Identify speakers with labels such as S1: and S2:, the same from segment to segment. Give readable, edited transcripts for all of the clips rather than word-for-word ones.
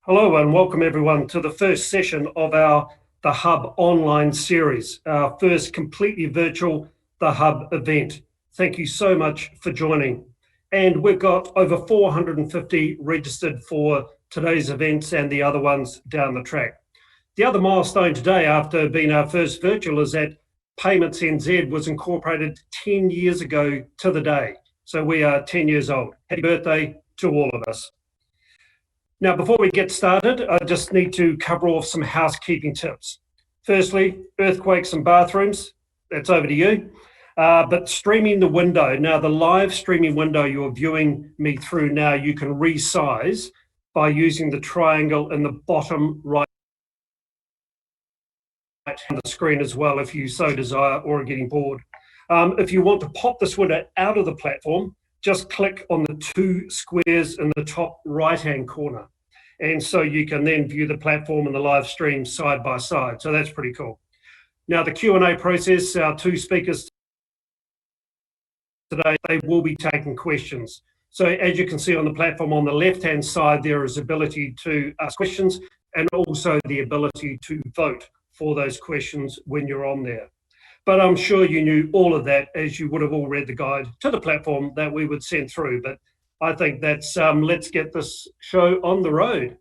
S1: Hello and welcome everyone to the first session of our The Hub online series, our first completely virtual The Hub event. Thank you so much for joining. And we've got over 450 registered for today's events and the other ones down the track. The other milestone today, after being our first virtual, is that Payments NZ was incorporated 10 years ago to the day. So we are 10 years old. Happy birthday to all of us. Now, before we get started, I just need to cover off some housekeeping tips. Firstly, earthquakes and bathrooms, that's over to you. But streaming the window, now the live streaming window you're viewing me through now, you can resize by using the triangle in the bottom right hand of the screen as well, if you so desire or are getting bored. If you want to pop this window out of the platform, just click on the two squares in the top right-hand corner. And so you can then view the platform and the live stream side by side. So that's pretty cool. Now the Q&A process, our two speakers today, they will be taking questions. So as you can see on the platform on the left-hand side, there is ability to ask questions and also the ability to vote for those questions when you're on there. But I'm sure you knew all of that as you would have all read the guide to the platform that we would send through. But I think that's, let's get this show on the road.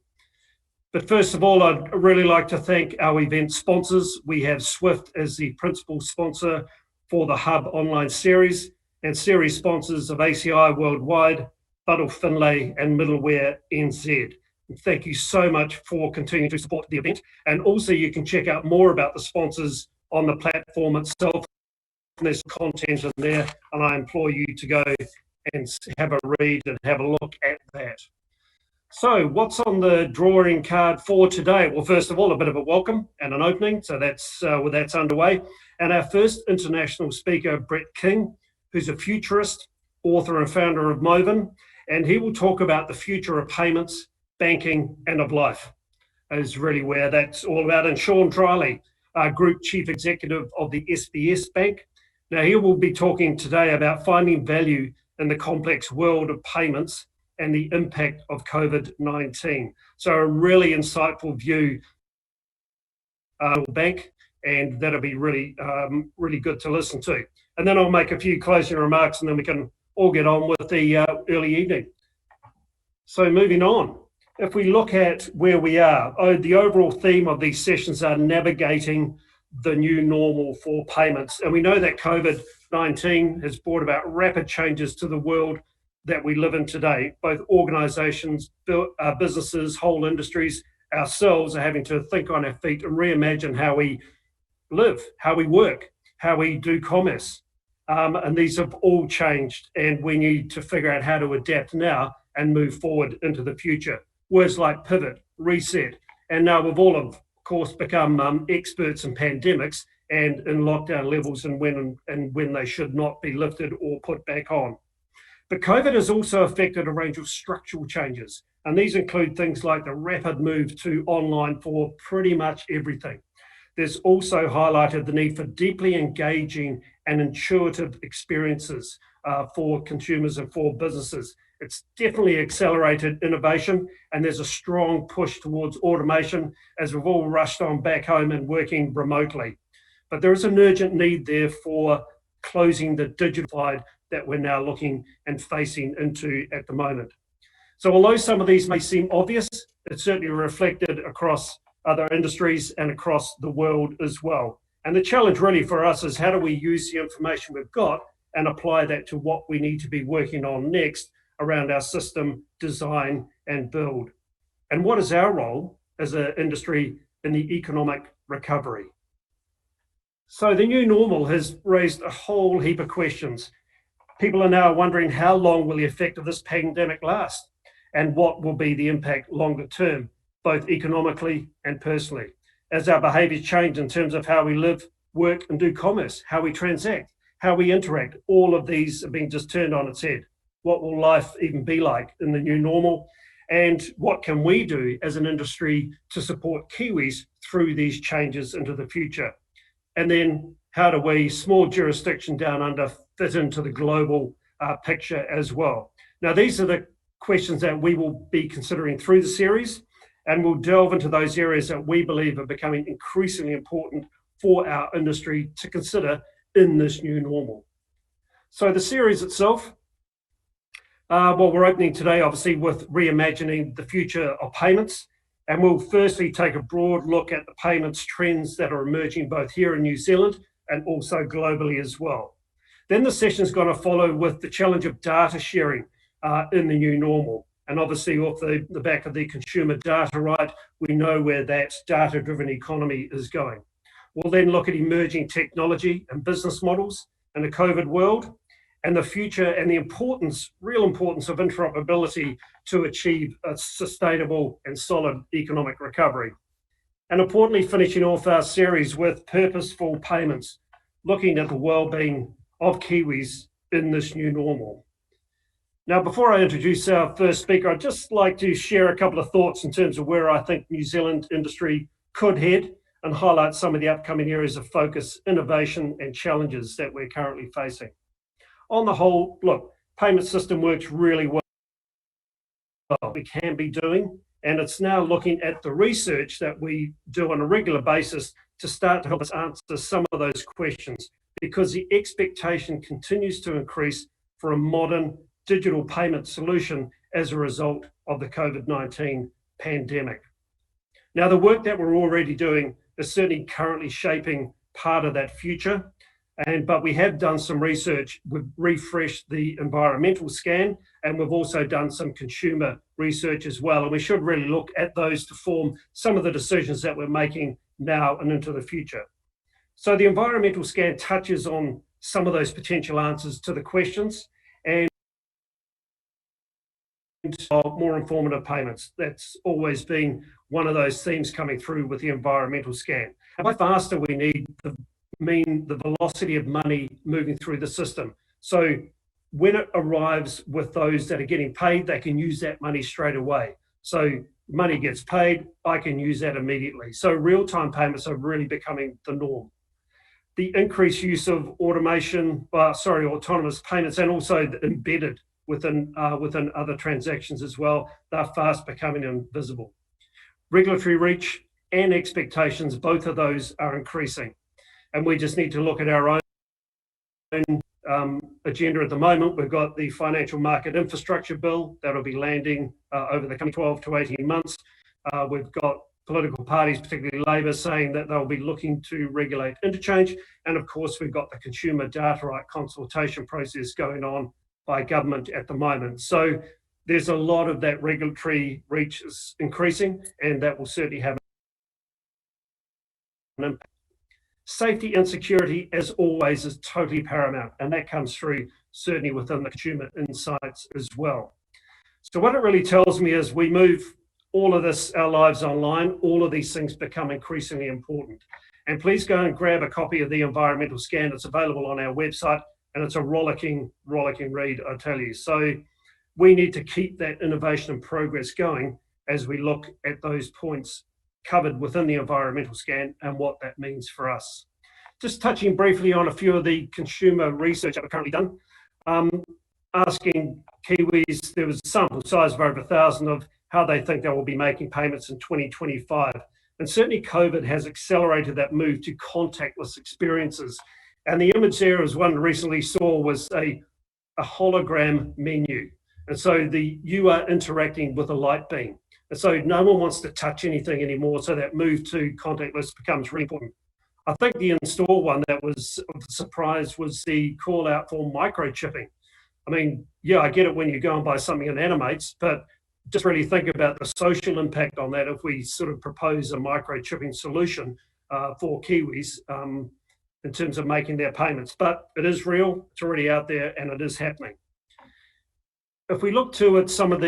S1: But first of all, I'd really like to thank our event sponsors. We have Swift as the principal sponsor for the Hub online series and series sponsors of ACI Worldwide, Buddle Finlay and Middleware NZ. And thank you so much for continuing to support the event. And also you can check out more about the sponsors on the platform itself. There's content in there, and I implore you to go and have a read and have a look at that. So what's on the drawing card for today? Well, first of all, a bit of a welcome and an opening. So that's underway. And our first international speaker, Brett King, who's a futurist, author and founder of Moven, and he will talk about the future of payments, banking, and of life, is really where that's all about. And Shaun, Drylie, Group Chief Executive of the SBS Bank. Now, he will be talking today about finding value in the complex world of payments and the impact of COVID-19. So a really insightful view of bank, and that'll be really, really good to listen to. And then I'll make a few closing remarks and then we can all get on with the early evening. So moving on. If we look at where we are, the overall theme of these sessions are navigating the new normal for payments. And we know that COVID-19 has brought about rapid changes to the world that we live in today. Both organizations, businesses, whole industries, ourselves are having to think on our feet and reimagine how we live, how we work, how we do commerce. And these have all changed, and we need to figure out how to adapt now and move forward into the future. Words like pivot, reset, and now we've all, of course, become experts in pandemics and in lockdown levels and when they should not be lifted or put back on. But COVID has also affected a range of structural changes, and these include things like the rapid move to online for pretty much everything. There's also highlighted the need for deeply engaging and intuitive experiences for consumers and for businesses. It's definitely accelerated innovation, and there's a strong push towards automation as we've all rushed on back home and working remotely. But there is an urgent need there for closing the digital divide that we're now looking and facing into at the moment. So although some of these may seem obvious, it's certainly reflected across other industries and across the world as well. And the challenge really for us is how do we use the information we've got and apply that to what we need to be working on next around our system, design, and build. And what is our role as an industry in the economic recovery? So the new normal has raised a whole heap of questions. People are now wondering how long will the effect of this pandemic last, and what will be the impact longer term, both economically and personally, as our behaviours change in terms of how we live, work, and do commerce, how we transact, how we interact. All of these are being just turned on its head. What will life even be like in the new normal? And what can we do as an industry to support Kiwis through these changes into the future? And then how do we, small jurisdiction down under, fit into the global picture as well? Now, these are the questions that we will be considering through the series. And we'll delve into those areas that we believe are becoming increasingly important for our industry to consider in this new normal. So the series itself, well, we're opening today, obviously, with reimagining the future of payments. And we'll firstly take a broad look at the payments trends that are emerging both here in New Zealand and also globally as well. Then the session is going to follow with the challenge of data sharing in the new normal. And obviously off the back of the consumer data right, we know where that data-driven economy is going. We'll then look at emerging technology and business models in a COVID world, and the future and the importance, real importance of interoperability to achieve a sustainable and solid economic recovery. And importantly, finishing off our series with purposeful payments, looking at the well-being of Kiwis in this new normal. Now, before I introduce our first speaker, I'd just like to share a couple of thoughts in terms of where I think New Zealand industry could head and highlight some of the upcoming areas of focus, innovation, and challenges that we're currently facing. On the whole, look, payment system works really well. We can be doing, and it's now looking at the research that we do on a regular basis to start to help us answer some of those questions, because the expectation continues to increase for a modern digital payment solution as a result of the COVID-19 pandemic. Now, the work that we're already doing is certainly currently shaping part of that future. But we have done some research. We've refreshed the environmental scan, and we've also done some consumer research as well. And we should really look at those to form some of the decisions that we're making now and into the future. So the environmental scan touches on some of those potential answers to the questions and more informative payments. That's always been one of those themes coming through with the environmental scan. And how faster we need the velocity of money moving through the system. So when it arrives with those that are getting paid, they can use that money straight away. So money gets paid, I can use that immediately. So real-time payments are really becoming the norm. The increased use of autonomous payments, and also embedded within other transactions as well, they're fast becoming invisible. Regulatory reach and expectations, both of those are increasing. And we just need to look at our own agenda at the moment. We've got the Financial Market Infrastructure Bill that'll be landing over the coming 12 to 18 months. We've got political parties, particularly Labor, saying that they'll be looking to regulate interchange. And of course, we've got the consumer data right consultation process going on by government at the moment. So there's a lot of that regulatory reach is increasing, and that will certainly have an impact. Safety and security, as always, is totally paramount, and that comes through certainly within the consumer insights as well. So what it really tells me is we move all of this, our lives online, all of these things become increasingly important. And please go and grab a copy of the environmental scan. It's available on our website, and it's a rollicking read, I tell you. So we need to keep that innovation and progress going as we look at those points covered within the environmental scan and what that means for us. Just touching briefly on a few of the consumer research that we've currently done, asking Kiwis, there was a sample size of over 1,000 of how they think they will be making payments in 2025. And certainly COVID has accelerated that move to contactless experiences. And the image there, as one recently saw, was a hologram menu. And so you are interacting with a light beam. And so no one wants to touch anything anymore, so that move to contactless becomes really important. I think the in-store one that was of a surprise was the call out for microchipping. I mean, yeah, I get it when you go and buy something that animates, but just really think about the social impact on that if we sort of propose a microchipping solution for Kiwis in terms of making their payments. But it is real, it's already out there, and it is happening. If we look to it, some of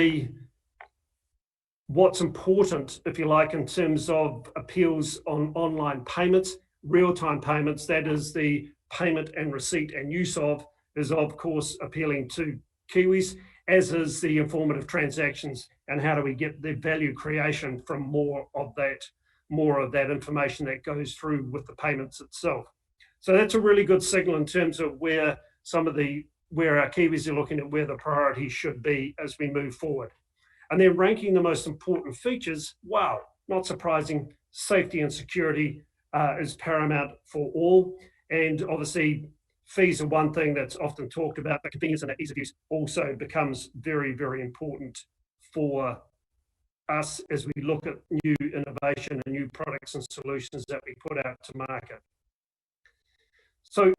S1: what's important, if you like, in terms of appeals on online payments, real-time payments, that is the payment and receipt and use of, is of course appealing to Kiwis, as is the informative transactions and how do we get the value creation from more of that information that goes through with the payments itself. So that's a really good signal in terms of where our Kiwis are looking at where the priorities should be as we move forward. And then ranking the most important features, wow, not surprising, safety and security is paramount for all. And obviously, fees are one thing that's often talked about, but convenience and ease of use also becomes very, very important for us as we look at new innovation and new products and solutions that we put out to market. So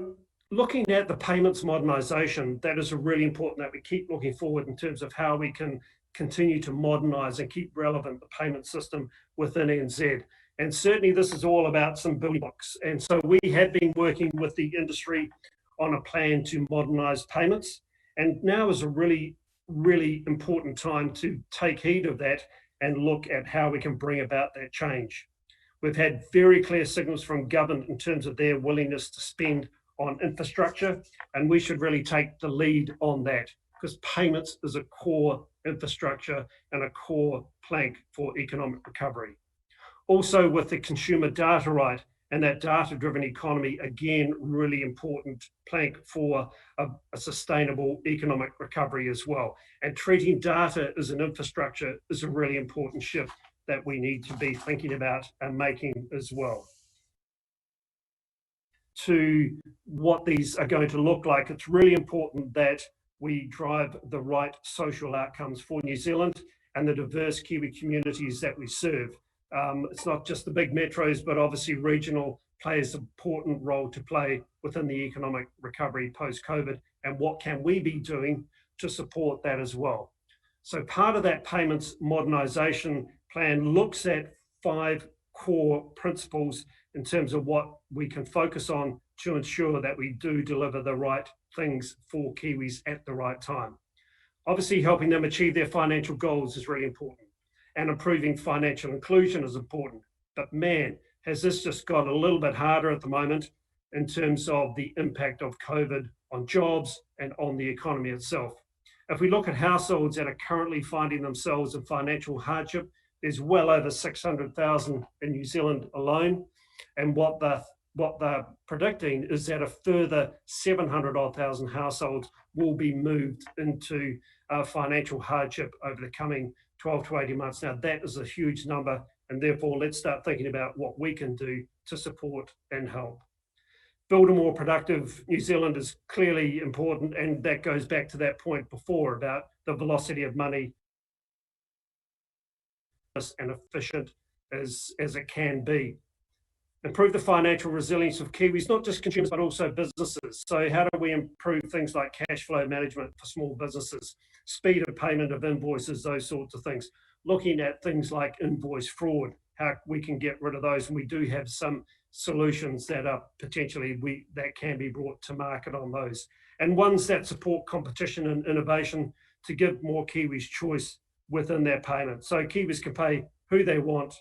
S1: looking at the payments modernisation, that is really important that we keep looking forward in terms of how we can continue to modernise and keep relevant the payment system within NZ. And certainly this is all about some building blocks. And so we have been working with the industry on a plan to modernise payments. And now is a really, really important time to take heed of that and look at how we can bring about that change. We've had very clear signals from government in terms of their willingness to spend on infrastructure, and we should really take the lead on that because payments is a core infrastructure and a core plank for economic recovery. Also with the consumer data right and that data-driven economy, again, really important plank for a sustainable economic recovery as well. And treating data as an infrastructure is a really important shift that we need to be thinking about and making as well. To what these are going to look like, it's really important that we drive the right social outcomes for New Zealand and the diverse Kiwi communities that we serve. It's not just the big metros, but obviously regional plays an important role to play within the economic recovery post-COVID, and what can we be doing to support that as well. So part of that payments modernisation plan looks at 5 core principles in terms of what we can focus on to ensure that we do deliver the right things for Kiwis at the right time. Obviously, helping them achieve their financial goals is really important, and improving financial inclusion is important. But man, has this just got a little bit harder at the moment in terms of the impact of COVID on jobs and on the economy itself. If we look at households that are currently finding themselves in financial hardship, there's well over 600,000 in New Zealand alone. And what they're predicting is that a further 700,000 households will be moved into financial hardship over the coming 12 to 18 months. Now, that is a huge number, and therefore let's start thinking about what we can do to support and help. Build a more productive New Zealand is clearly important, and that goes back to that point before about the velocity of money and efficient as it can be. Improve the financial resilience of Kiwis, not just consumers, but also businesses. So how do we improve things like cash flow management for small businesses, speed of payment of invoices, those sorts of things. Looking at things like invoice fraud, how we can get rid of those. And we do have some solutions that are potentially that can be brought to market on those. And ones that support competition and innovation to give more Kiwis choice within their payment. So Kiwis can pay who they want,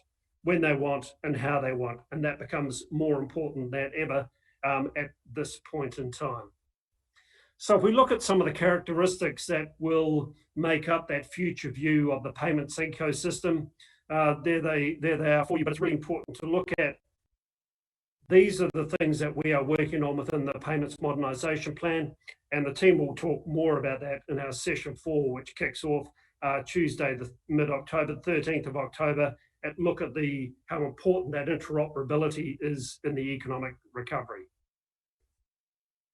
S1: when they want, and how they want. And that becomes more important than ever at this point in time. So if we look at some of the characteristics that will make up that future view of the payments ecosystem, there they are for you, but it's really important to look at. These are the things that we are working on within the payments modernisation plan, and the team will talk more about that in our session 4, which kicks off Tuesday, the mid-October, 13th of October, and look at how important that interoperability is in the economic recovery.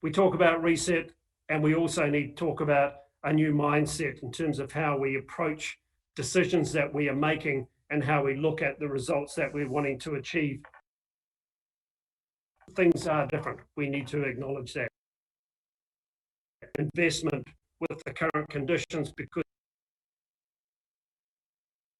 S1: We talk about reset, and we also need to talk about a new mindset in terms of how we approach decisions that we are making and how we look at the results that we're wanting to achieve. Things are different. We need to acknowledge that. Investment with the current conditions, because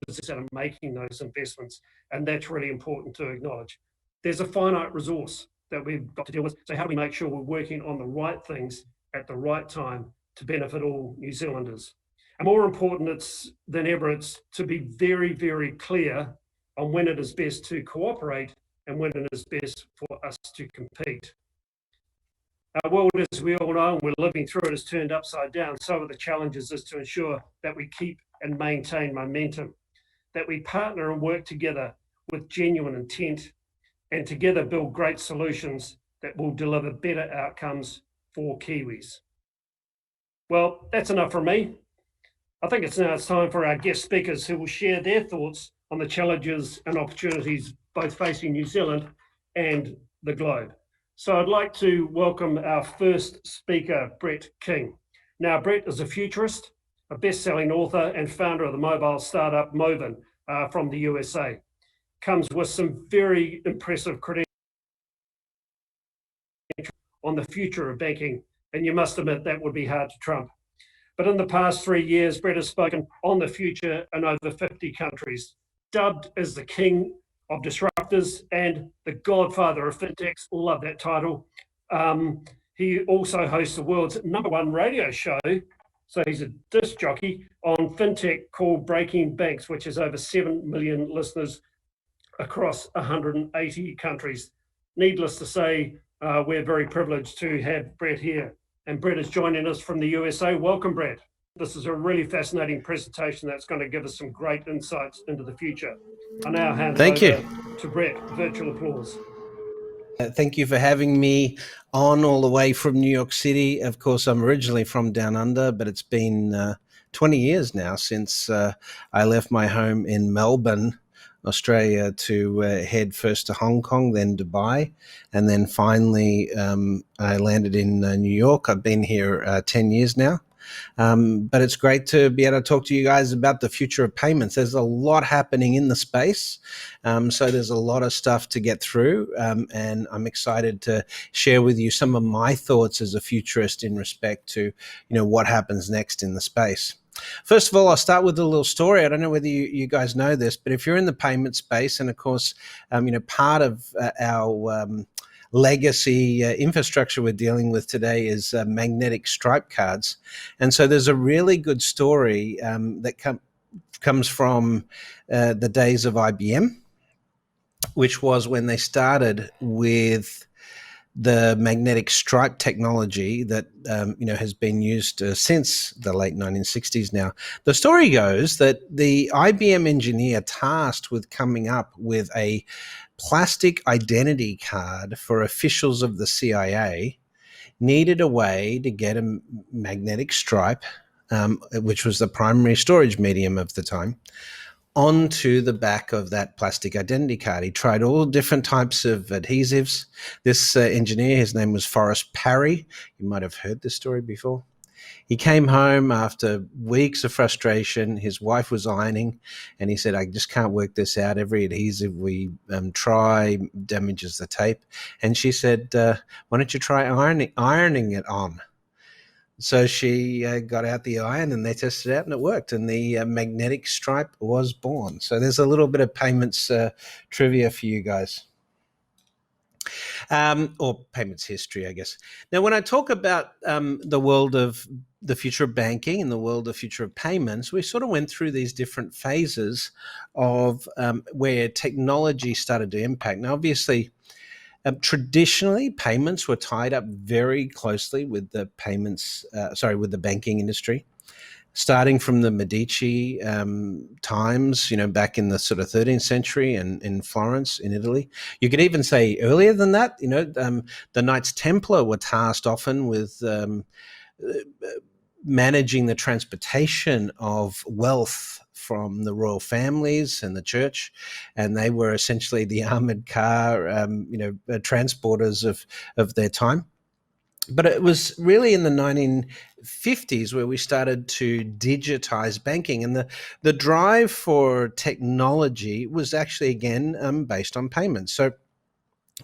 S1: that are making those investments, and that's really important to acknowledge. There's a finite resource that we've got to deal with, so how do we make sure we're working on the right things at the right time to benefit all New Zealanders? And more important than ever, it's to be very, very clear on when it is best to cooperate and when it is best for us to compete. Our world, as we all know, and we're living through it, is turned upside down. So are the challenges is to ensure that we keep and maintain momentum, that we partner and work together with genuine intent, and together build great solutions that will deliver better outcomes for Kiwis. Well, that's enough from me. I think it's now time for our guest speakers who will share their thoughts on the challenges and opportunities both facing New Zealand and the globe. So I'd like to welcome our first speaker, Brett King. Now, Brett is a futurist, a best-selling author and founder of the mobile startup Moven from the USA. Comes with some very impressive credentials on the future of banking, and you must admit that would be hard to trump. But in the past 3 years, Brett has spoken on the future in over 50 countries, dubbed as the king of disruptors and the godfather of fintechs. Love that title. He also hosts the world's #1 radio show, so he's a disc jockey on fintech called Breaking Banks, which has over 7 million listeners across 180 countries. Needless to say, we're very privileged to have Brett here. And Brett is joining us from the USA. Welcome, Brett. This is a really fascinating presentation that's going to give us some great insights into the future. I now hand it over to Brett. Virtual applause.
S2: Thank you for having me on all the way from New York City. Of course, I'm originally from down under, but it's been 20 years now since I left my home in Melbourne, Australia, to head first to Hong Kong, then Dubai, and then finally I landed in New York. I've been here 10 years now. But it's great to be able to talk to you guys about the future of payments. There's a lot happening in the space, so there's a lot of stuff to get through, and I'm excited to share with you some of my thoughts as a futurist in respect to, what happens next in the space. First of all, I'll start with a little story. I don't know whether you guys know this, but if you're in the payment space, and of course, part of our legacy infrastructure we're dealing with today is magnetic stripe cards. And so there's a really good story that comes from the days of IBM, which was when they started with the magnetic stripe technology that has been used since the late 1960s now. The story goes that the IBM engineer tasked with coming up with a plastic identity card for officials of the CIA needed a way to get a magnetic stripe, which was the primary storage medium of the time, onto the back of that plastic identity card. He tried all different types of adhesives. This engineer, his name was Forrest Parry. You might have heard this story before. He came home after weeks of frustration. His wife was ironing, and he said, I just can't work this out. Every adhesive we try damages the tape. And she said, why don't you try ironing it on? So she got out the iron and they tested it out and it worked, and the magnetic stripe was born. So there's a little bit of payments trivia for you guys. Or payments history, I guess. Now, when I talk about the world of the future of banking and the world of future of payments, we sort of went through these different phases of where technology started to impact. Now, obviously, traditionally, payments were tied up very closely with the with the banking industry. Starting from the Medici times, back in the sort of 13th century and in Florence, in Italy. You could even say earlier than that, the Knights Templar were tasked often with managing the transportation of wealth from the royal families and the church, and they were essentially the armored car, transporters of their time. But it was really in the 1950s where we started to digitize banking, and the drive for technology was actually, again, based on payments. So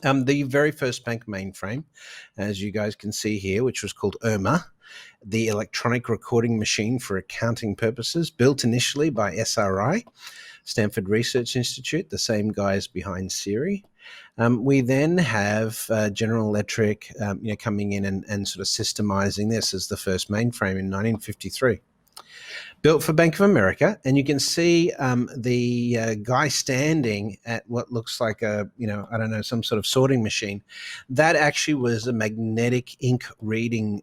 S2: the very first bank mainframe, as you guys can see here, which was called IRMA, the electronic recording machine for accounting purposes, built initially by SRI, Stanford Research Institute, the same guys behind Siri. We then have General Electric coming in and sort of systemizing this as the first mainframe in 1953. Built for Bank of America, and you can see the guy standing at what looks like some sort of sorting machine. That actually was a magnetic ink reading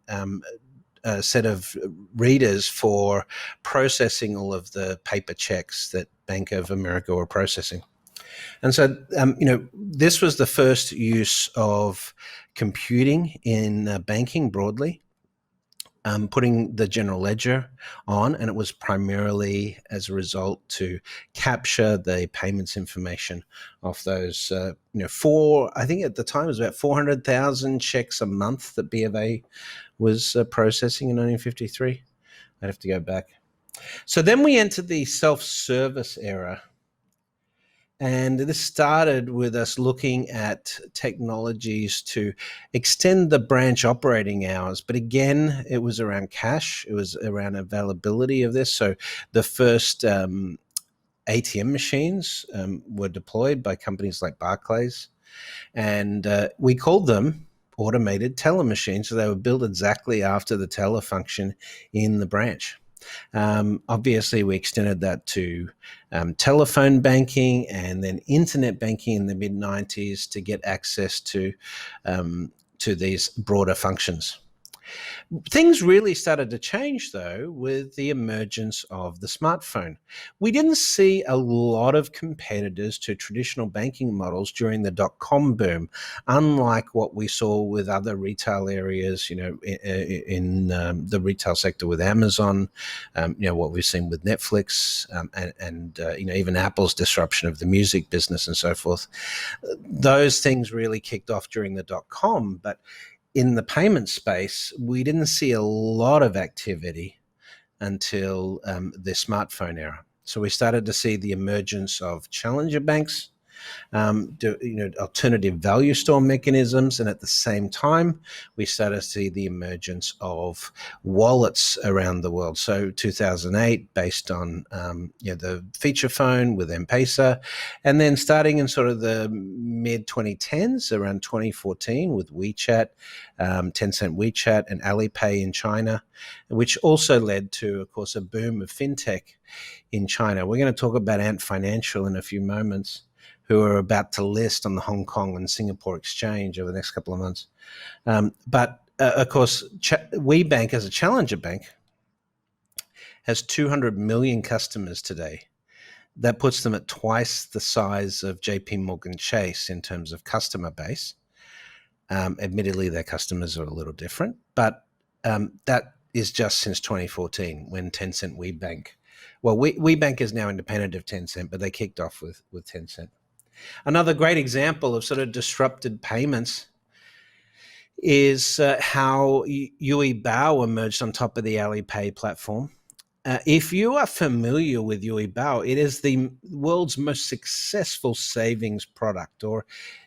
S2: set of readers for processing all of the paper checks that Bank of America were processing. And so, this was the first use of computing in banking broadly. putting the general ledger on, and it was primarily as a result to capture the payments information of those, I think at the time it was about 400,000 checks a month that B of A was processing in 1953. I'd have to go back. So then we entered the self-service era. And this started with us looking at technologies to extend the branch operating hours. But again, it was around cash. It was around availability of this. So the first ATM machines were deployed by companies like Barclays. And we called them automated teller machines. So they were built exactly after the teller function in the branch. Obviously, we extended that to telephone banking and then internet banking in the mid-90s to get access to these broader functions. Things really started to change, though, with the emergence of the smartphone. We didn't see a lot of competitors to traditional banking models during the dot-com boom, unlike what we saw with other retail areas, in the retail sector with Amazon, what we've seen with Netflix, and even Apple's disruption of the music business and so forth. Those things really kicked off during the dot-com, but in the payment space, we didn't see a lot of activity until the smartphone era. So we started to see the emergence of challenger banks, alternative value store mechanisms, and at the same time, we started to see the emergence of wallets around the world. So 2008, based on the feature phone with M-Pesa, and then starting in sort of the mid 2010s, around 2014, with WeChat, Tencent WeChat, and Alipay in China, which also led to, of course, a boom of fintech in China. We're going to talk about Ant Financial in a few moments, who are about to list on the Hong Kong and Singapore exchange over the next couple of months. But of course, WeBank as a challenger bank has 200 million customers today. That puts them at twice the size of JP Morgan Chase in terms of customer base. Admittedly, their customers are a little different, but that is just since 2014 when Tencent WeBank. Well, WeBank is now independent of Tencent, but they kicked off with Tencent. Another great example of sort of disrupted payments is how Yui Bao emerged on top of the Alipay platform. If you are familiar with Yui Bao, it is the world's most successful savings product, or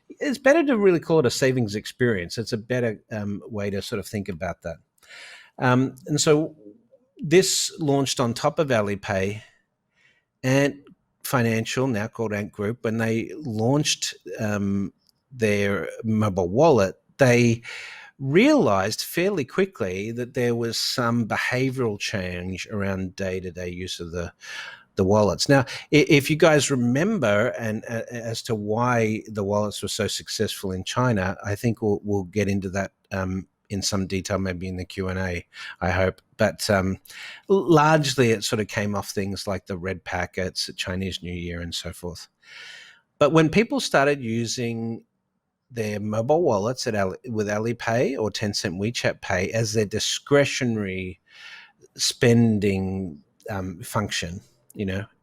S2: it's better to really call it a savings experience. It's a better way to sort of think about that. And so this launched on top of Alipay, and Financial, now called Ant Group, when they launched their mobile wallet, they realized fairly quickly that there was some behavioral change around day-to-day use of the wallets. Now, if you guys remember, and as to why the wallets were so successful in China, I think we'll get into that in some detail, maybe in the Q&A, I hope. But largely it sort of came off things like the red packets, Chinese New Year, and so forth. But when people started using their mobile wallets with Alipay or Tencent WeChat Pay as their discretionary spending function,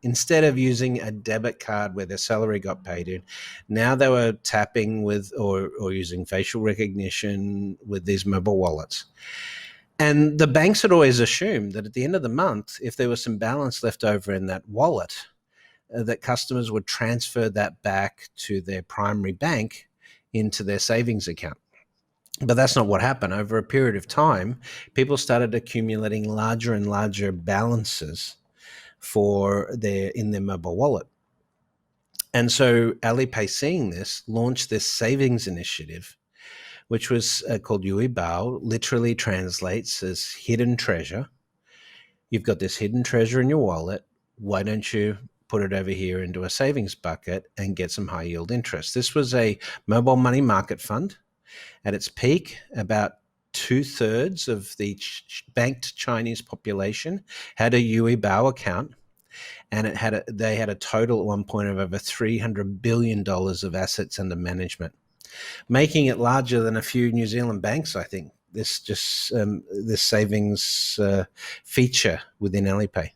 S2: instead of using a debit card where their salary got paid in, now they were tapping with or using facial recognition with these mobile wallets. And the banks had always assumed that at the end of the month, if there was some balance left over in that wallet, that customers would transfer that back to their primary bank into their savings account. But that's not what happened. Over a period of time, people started accumulating larger and larger balances in their mobile wallet. And so Alipay, seeing this, launched this savings initiative, which was called Yui Bao, literally translates as hidden treasure. You've got this hidden treasure in your wallet. Why don't you put it over here into a savings bucket and get some high yield interest? This was a mobile money market fund. At its peak, about 2/3 of the banked Chinese population had a Yui Bao account, and they had a total at one point of over $300 billion of assets under management, making it larger than a few New Zealand banks, I think, this savings feature within Alipay.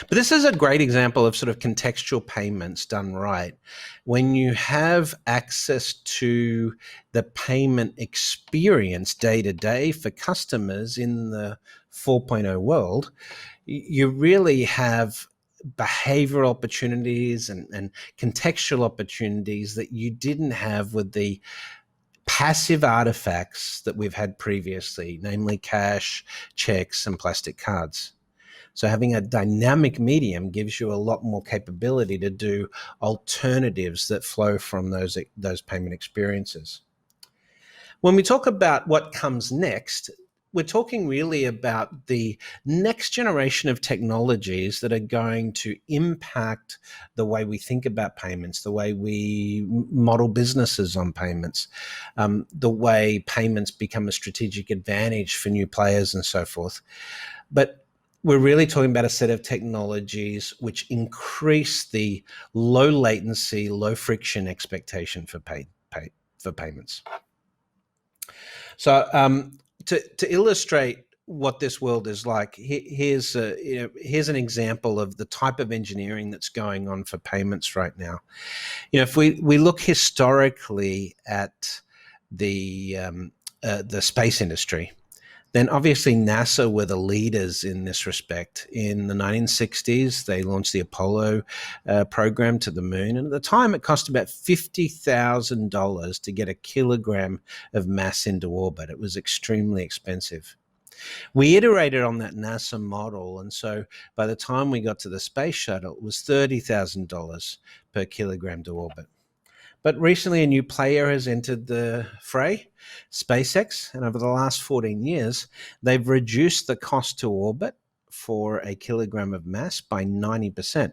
S2: But this is a great example of sort of contextual payments done right. When you have access to the payment experience day to day for customers in the 4.0 world, you really have behavioral opportunities and contextual opportunities that you didn't have with the passive artifacts that we've had previously, namely cash, checks, and plastic cards. So having a dynamic medium gives you a lot more capability to do alternatives that flow from those payment experiences. When we talk about what comes next, we're talking really about the next generation of technologies that are going to impact the way we think about payments, the way we model businesses on payments, the way payments become a strategic advantage for new players and so forth. But we're really talking about a set of technologies which increase the low latency, low friction expectation for payments. So to illustrate what this world is like, here's an example of the type of engineering that's going on for payments right now. If we look historically at the space industry, then obviously NASA were the leaders in this respect. In the 1960s, they launched the Apollo program to the moon. And at the time, it cost about $50,000 to get a kilogram of mass into orbit. It was extremely expensive. We iterated on that NASA model. And so by the time we got to the space shuttle, it was $30,000 per kilogram to orbit. But recently, a new player has entered the fray, SpaceX, and over the last 14 years, they've reduced the cost to orbit for a kilogram of mass by 90%.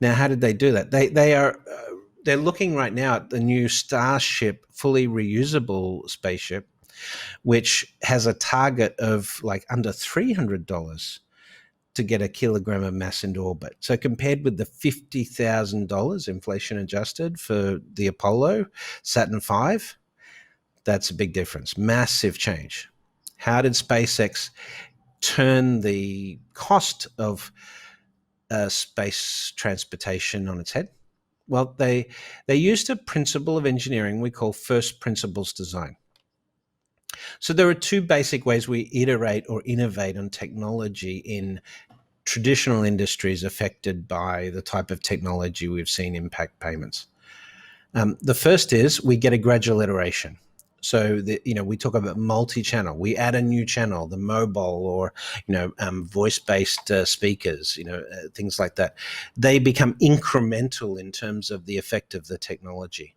S2: Now, how did they do that? They're looking right now at the new Starship fully reusable spaceship, which has a target of like under $300 to get a kilogram of mass into orbit. So compared with the $50,000 inflation adjusted for the Apollo Saturn V, that's a big difference, massive change. How did SpaceX turn the cost of space transportation on its head? Well, they used a principle of engineering we call first principles design. So there are two basic ways we iterate or innovate on technology in traditional industries affected by the type of technology we've seen impact payments. The first is we get a gradual iteration. So we talk about multi-channel. We add a new channel, the mobile or voice-based speakers, things like that. They become incremental in terms of the effect of the technology.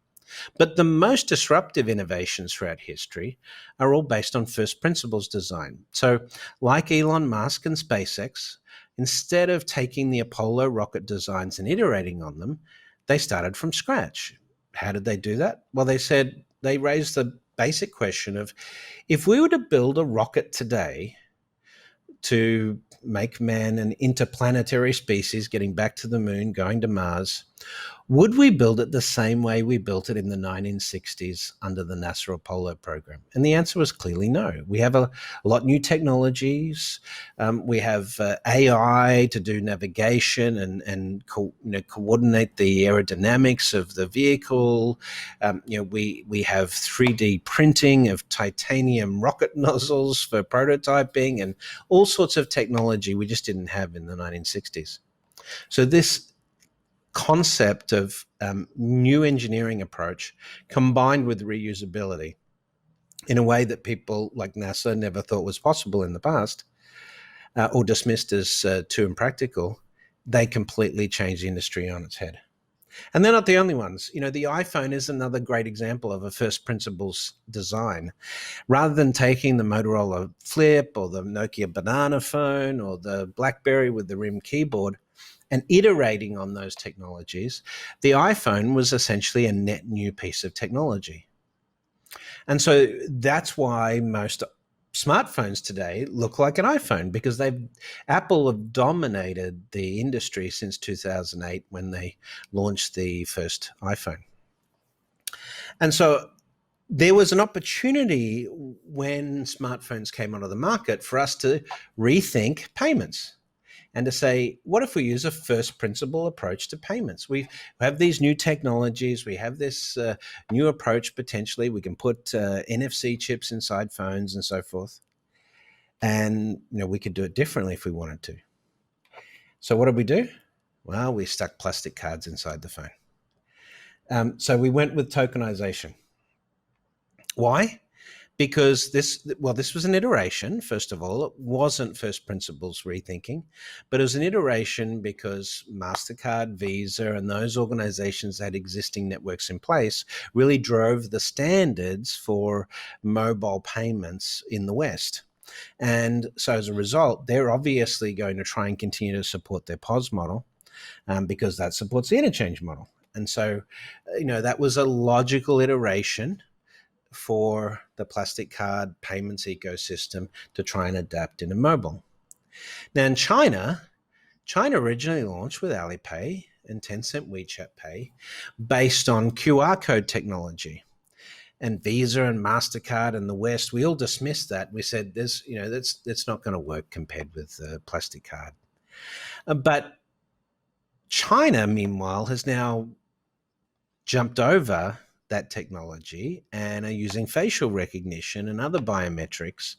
S2: But the most disruptive innovations throughout history are all based on first principles design. So like Elon Musk and SpaceX, instead of taking the Apollo rocket designs and iterating on them, they started from scratch. How did they do that? Well, they raised the basic question of, if we were to build a rocket today to make man an interplanetary species, getting back to the moon, going to Mars, would we build it the same way we built it in the 1960s under the NASA Apollo program? And the answer was clearly no. We have a lot new technologies. We have AI to do navigation and coordinate the aerodynamics of the vehicle. We have 3D printing of titanium rocket nozzles for prototyping and all sorts of technology we just didn't have in the 1960s. So this concept of new engineering approach combined with reusability in a way that people like NASA never thought was possible in the past or dismissed as too impractical, they completely changed the industry on its head. And they're not the only ones. The iPhone is another great example of a first principles design. Rather than taking the Motorola Flip or the Nokia banana phone or the BlackBerry with the RIM keyboard and iterating on those technologies, the iPhone was essentially a net new piece of technology. And so that's why most smartphones today look like an iPhone, because Apple have dominated the industry since 2008 when they launched the first iPhone. And so there was an opportunity when smartphones came onto the market for us to rethink payments and to say, what if we use a first principle approach to payments? We have these new technologies. We have this new approach potentially. We can put NFC chips inside phones and so forth. And we could do it differently if we wanted to. So what did we do? Well, we stuck plastic cards inside the phone. So we went with tokenization. Why? Because this was an iteration, first of all. It wasn't first principles rethinking, but it was an iteration because MasterCard, Visa, and those organizations that had existing networks in place really drove the standards for mobile payments in the West. And so as a result, they're obviously going to try and continue to support their POS model because that supports the interchange model. And so, that was a logical iteration for the plastic card payments ecosystem to try and adapt into mobile. Now in China originally launched with Alipay and Tencent WeChat Pay based on QR code technology. And Visa and MasterCard and the West, we all dismissed that. We said, that's not going to work compared with the plastic card. But China, meanwhile, has now jumped over that technology and are using facial recognition and other biometrics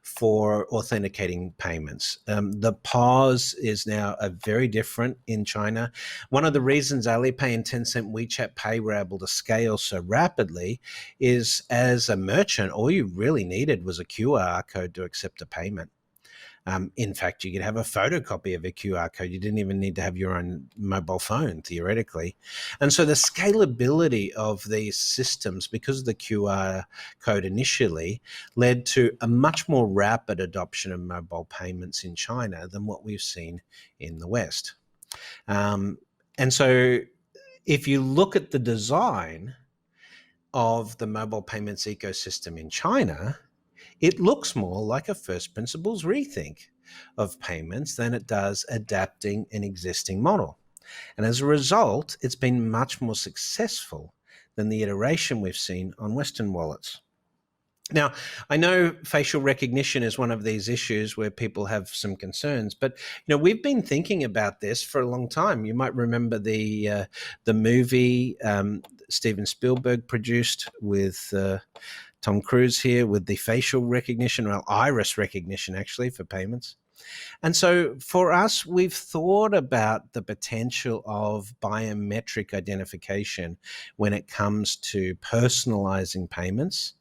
S2: for authenticating payments. The POS is now very different in China. One of the reasons Alipay and Tencent WeChat Pay were able to scale so rapidly is, as a merchant, all you really needed was a QR code to accept a payment. In fact, you could have a photocopy of a QR code. You didn't even need to have your own mobile phone, theoretically. And so the scalability of these systems, because of the QR code initially, led to a much more rapid adoption of mobile payments in China than what we've seen in the West. And so if you look at the design of the mobile payments ecosystem in China, it looks more like a first principles rethink of payments than it does adapting an existing model. And as a result, it's been much more successful than the iteration we've seen on Western wallets. Now, I know facial recognition is one of these issues where people have some concerns, but we've been thinking about this for a long time. You might remember the movie Steven Spielberg produced with Tom Cruise here, with the facial recognition, or iris recognition actually, for payments. And so for us, we've thought about the potential of biometric identification when it comes to personalizing payments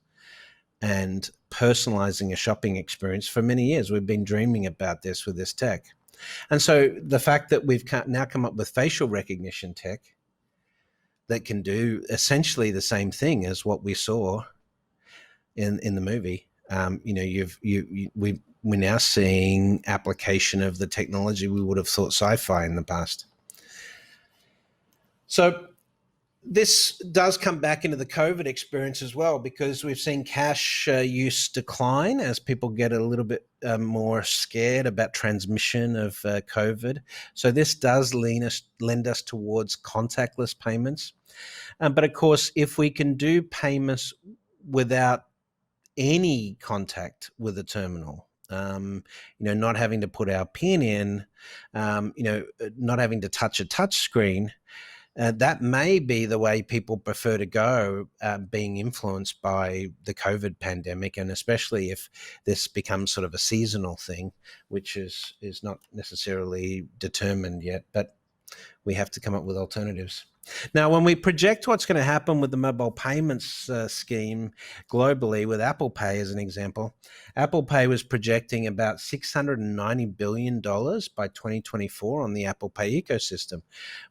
S2: and personalizing a shopping experience for many years. We've been dreaming about this with this tech. And so the fact that we've now come up with facial recognition tech that can do essentially the same thing as what we saw in the movie, we're now seeing application of the technology we would have thought sci-fi in the past. So this does come back into the COVID experience as well, because we've seen cash use decline as people get a little bit more scared about transmission of COVID. So this does lend us towards contactless payments. But of course, if we can do payments without any contact with a terminal, not having to put our PIN in, not having to touch a touch screen, that may be the way people prefer to go, being influenced by the COVID pandemic, and especially if this becomes sort of a seasonal thing, which is not necessarily determined yet, but we have to come up with alternatives. Now, when we project what's going to happen with the mobile payments scheme globally, with Apple Pay as an example, Apple Pay was projecting about $690 billion by 2024 on the Apple Pay ecosystem,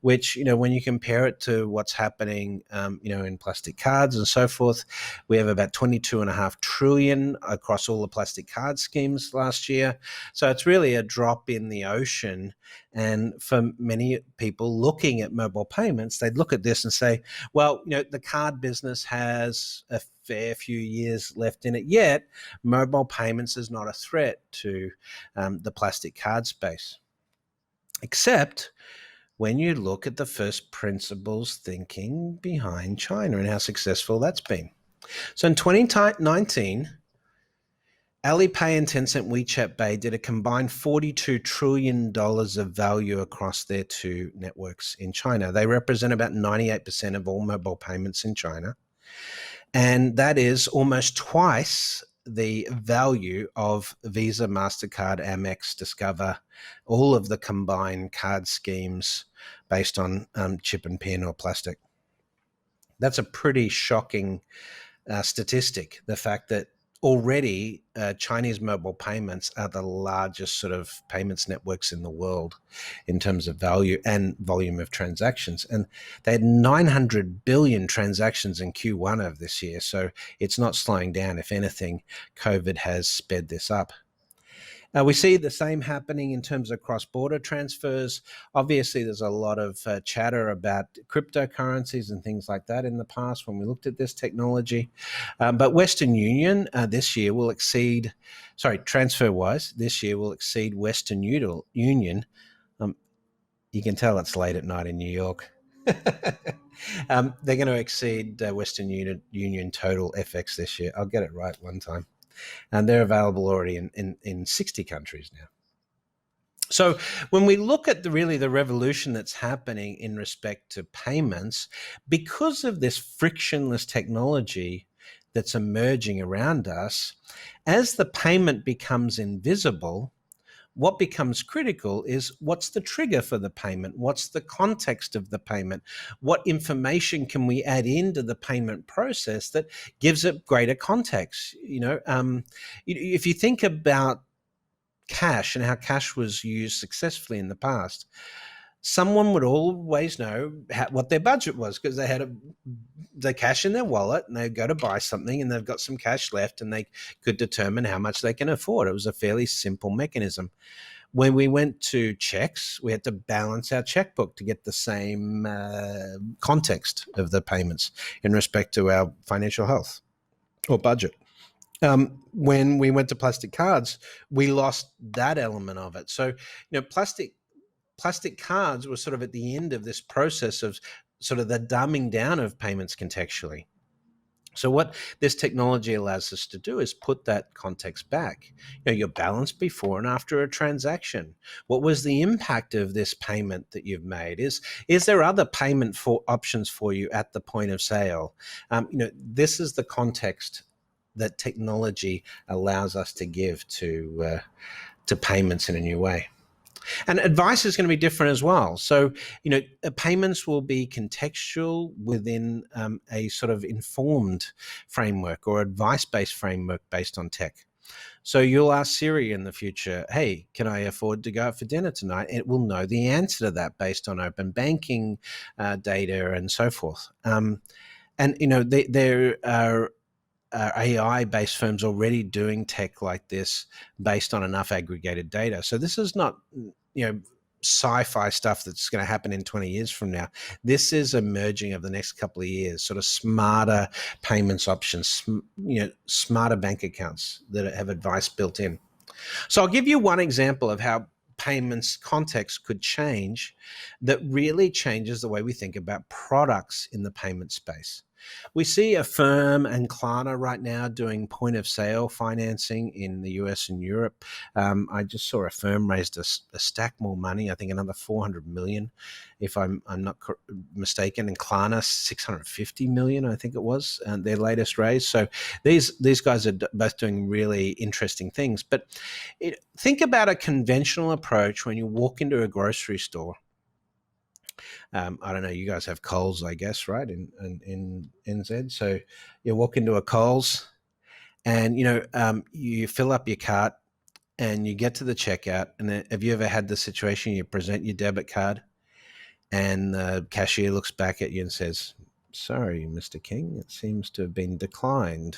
S2: which, when you compare it to what's happening, in plastic cards and so forth, we have about 22.5 trillion across all the plastic card schemes last year. So it's really a drop in the ocean. And for many people looking at mobile payments, they'd look at this and say, well, the card business has a fair few years left in it, yet mobile payments is not a threat to the plastic card space. Except when you look at the first principles thinking behind China and how successful that's been. So in 2019, Alipay and Tencent WeChat Pay did a combined $42 trillion of value across their two networks in China. They represent about 98% of all mobile payments in China. And that is almost twice the value of Visa, MasterCard, Amex, Discover, all of the combined card schemes based on chip and pin or plastic. That's a pretty shocking statistic, the fact that already Chinese mobile payments are the largest sort of payments networks in the world in terms of value and volume of transactions. And they had 900 billion transactions in Q1 of this year. So it's not slowing down. If anything, COVID has sped this up. We see the same happening in terms of cross-border transfers. Obviously, there's a lot of chatter about cryptocurrencies and things like that in the past when we looked at this technology. But Western Union this year will exceed, TransferWise this year will exceed Western Union. You can tell it's late at night in New York. They're going to exceed Western Union total FX this year. I'll get it right one time. And they're available already in 60 countries now. So when we look at the revolution that's happening in respect to payments, because of this frictionless technology that's emerging around us, as the payment becomes invisible, what becomes critical is what's the trigger for the payment? What's the context of the payment? What information can we add into the payment process that gives it greater context? If you think about cash and how cash was used successfully in the past, someone would always know what their budget was because they had the cash in their wallet and they'd go to buy something and they've got some cash left and they could determine how much they can afford. It was a fairly simple mechanism. When we went to checks, we had to balance our checkbook to get the same context of the payments in respect to our financial health or budget. When we went to plastic cards, we lost that element of it. So, plastic cards were sort of at the end of this process of sort of the dumbing down of payments contextually. So what this technology allows us to do is put that context back. Your balance before and after a transaction. What was the impact of this payment that you've made? Is there other payment for options for you at the point of sale? This is the context that technology allows us to give to payments in a new way. And advice is going to be different as well. So, payments will be contextual within a sort of informed framework or advice-based framework based on tech. So you'll ask Siri in the future, hey, can I afford to go out for dinner tonight? It will know the answer to that based on open banking data and so forth. There are AI-based firms already doing tech like this based on enough aggregated data. So this is not, sci-fi stuff that's going to happen in 20 years from now. This is emerging over the next couple of years, sort of smarter payments options, smarter bank accounts that have advice built in. So I'll give you one example of how payments context could change that really changes the way we think about products in the payment space. We see Affirm and Klarna right now doing point of sale financing in the US and Europe. I just saw Affirm raised a stack more money, I think another 400 million, if I'm not mistaken, and Klarna 650 million, I think it was, their latest raise. So these guys are both doing really interesting things. But think about a conventional approach when you walk into a grocery store. I don't know, you guys have Coles, I guess, right, in NZ. So you walk into a Coles and, you fill up your cart and you get to the checkout. And have you ever had the situation you present your debit card and the cashier looks back at you and says, sorry, Mr. King, it seems to have been declined.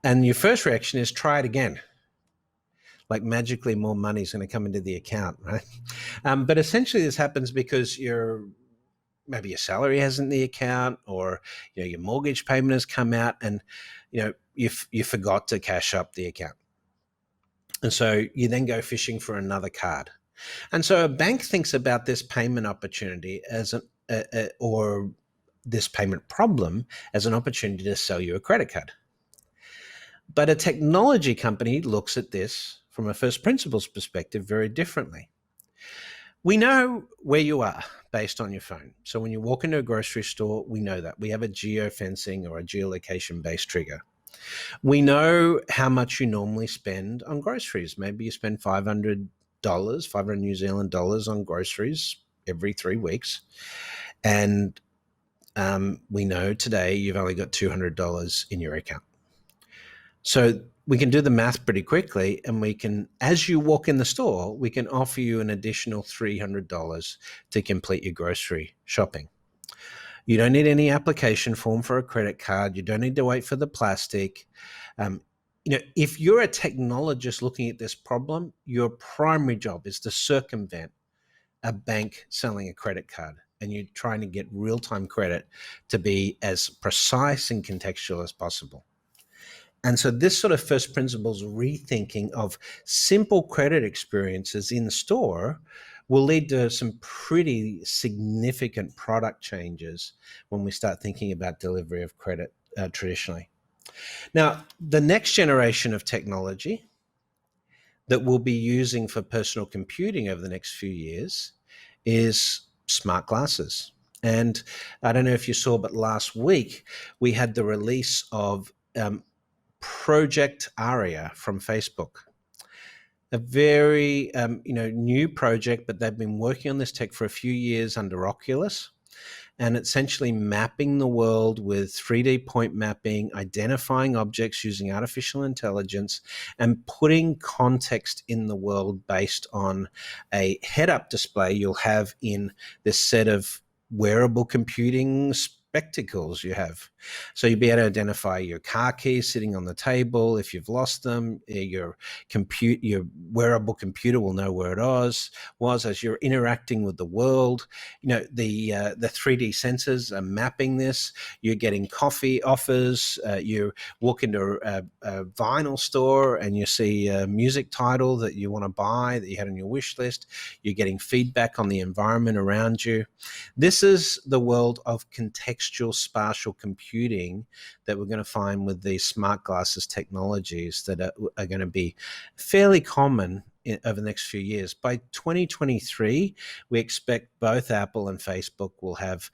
S2: And your first reaction is try it again. Like magically more money is going to come into the account, right? But essentially this happens because maybe your salary hasn't in the account, or your mortgage payment has come out, and you forgot to cash up the account, and so you then go fishing for another card. And so a bank thinks about this payment opportunity as or this payment problem as an opportunity to sell you a credit card. But a technology company looks at this from a first principles perspective very differently. We know where you are based on your phone. So when you walk into a grocery store, we know that. We have a geofencing or a geolocation-based trigger. We know how much you normally spend on groceries. Maybe you spend $500, 500 New Zealand dollars on groceries every 3 weeks. And we know today you've only got $200 in your account. So we can do the math pretty quickly, and we can, as you walk in the store, we can offer you an additional $300 to complete your grocery shopping. You don't need any application form for a credit card. You don't need to wait for the plastic. If you're a technologist looking at this problem, your primary job is to circumvent a bank selling a credit card, and you're trying to get real-time credit to be as precise and contextual as possible. And so this sort of first principles rethinking of simple credit experiences in store will lead to some pretty significant product changes when we start thinking about delivery of credit traditionally. Now, the next generation of technology that we'll be using for personal computing over the next few years is smart glasses. And I don't know if you saw, but last week we had the release of Project Aria from Facebook, a very new project, but they've been working on this tech for a few years under Oculus, and essentially mapping the world with 3D point mapping, identifying objects using artificial intelligence, and putting context in the world based on a head-up display you'll have in this set of wearable computing spectacles you have. So you'll be able to identify your car keys sitting on the table. If you've lost them, your wearable computer will know where it was as you're interacting with the world. The 3D sensors are mapping this. You're getting coffee offers. You walk into a vinyl store and you see a music title that you want to buy that you had on your wish list. You're getting feedback on the environment around you. This is the world of contextual spatial computing that we're going to find with these smart glasses technologies that are going to be fairly common over the next few years. By 2023, we expect both Apple and Facebook will have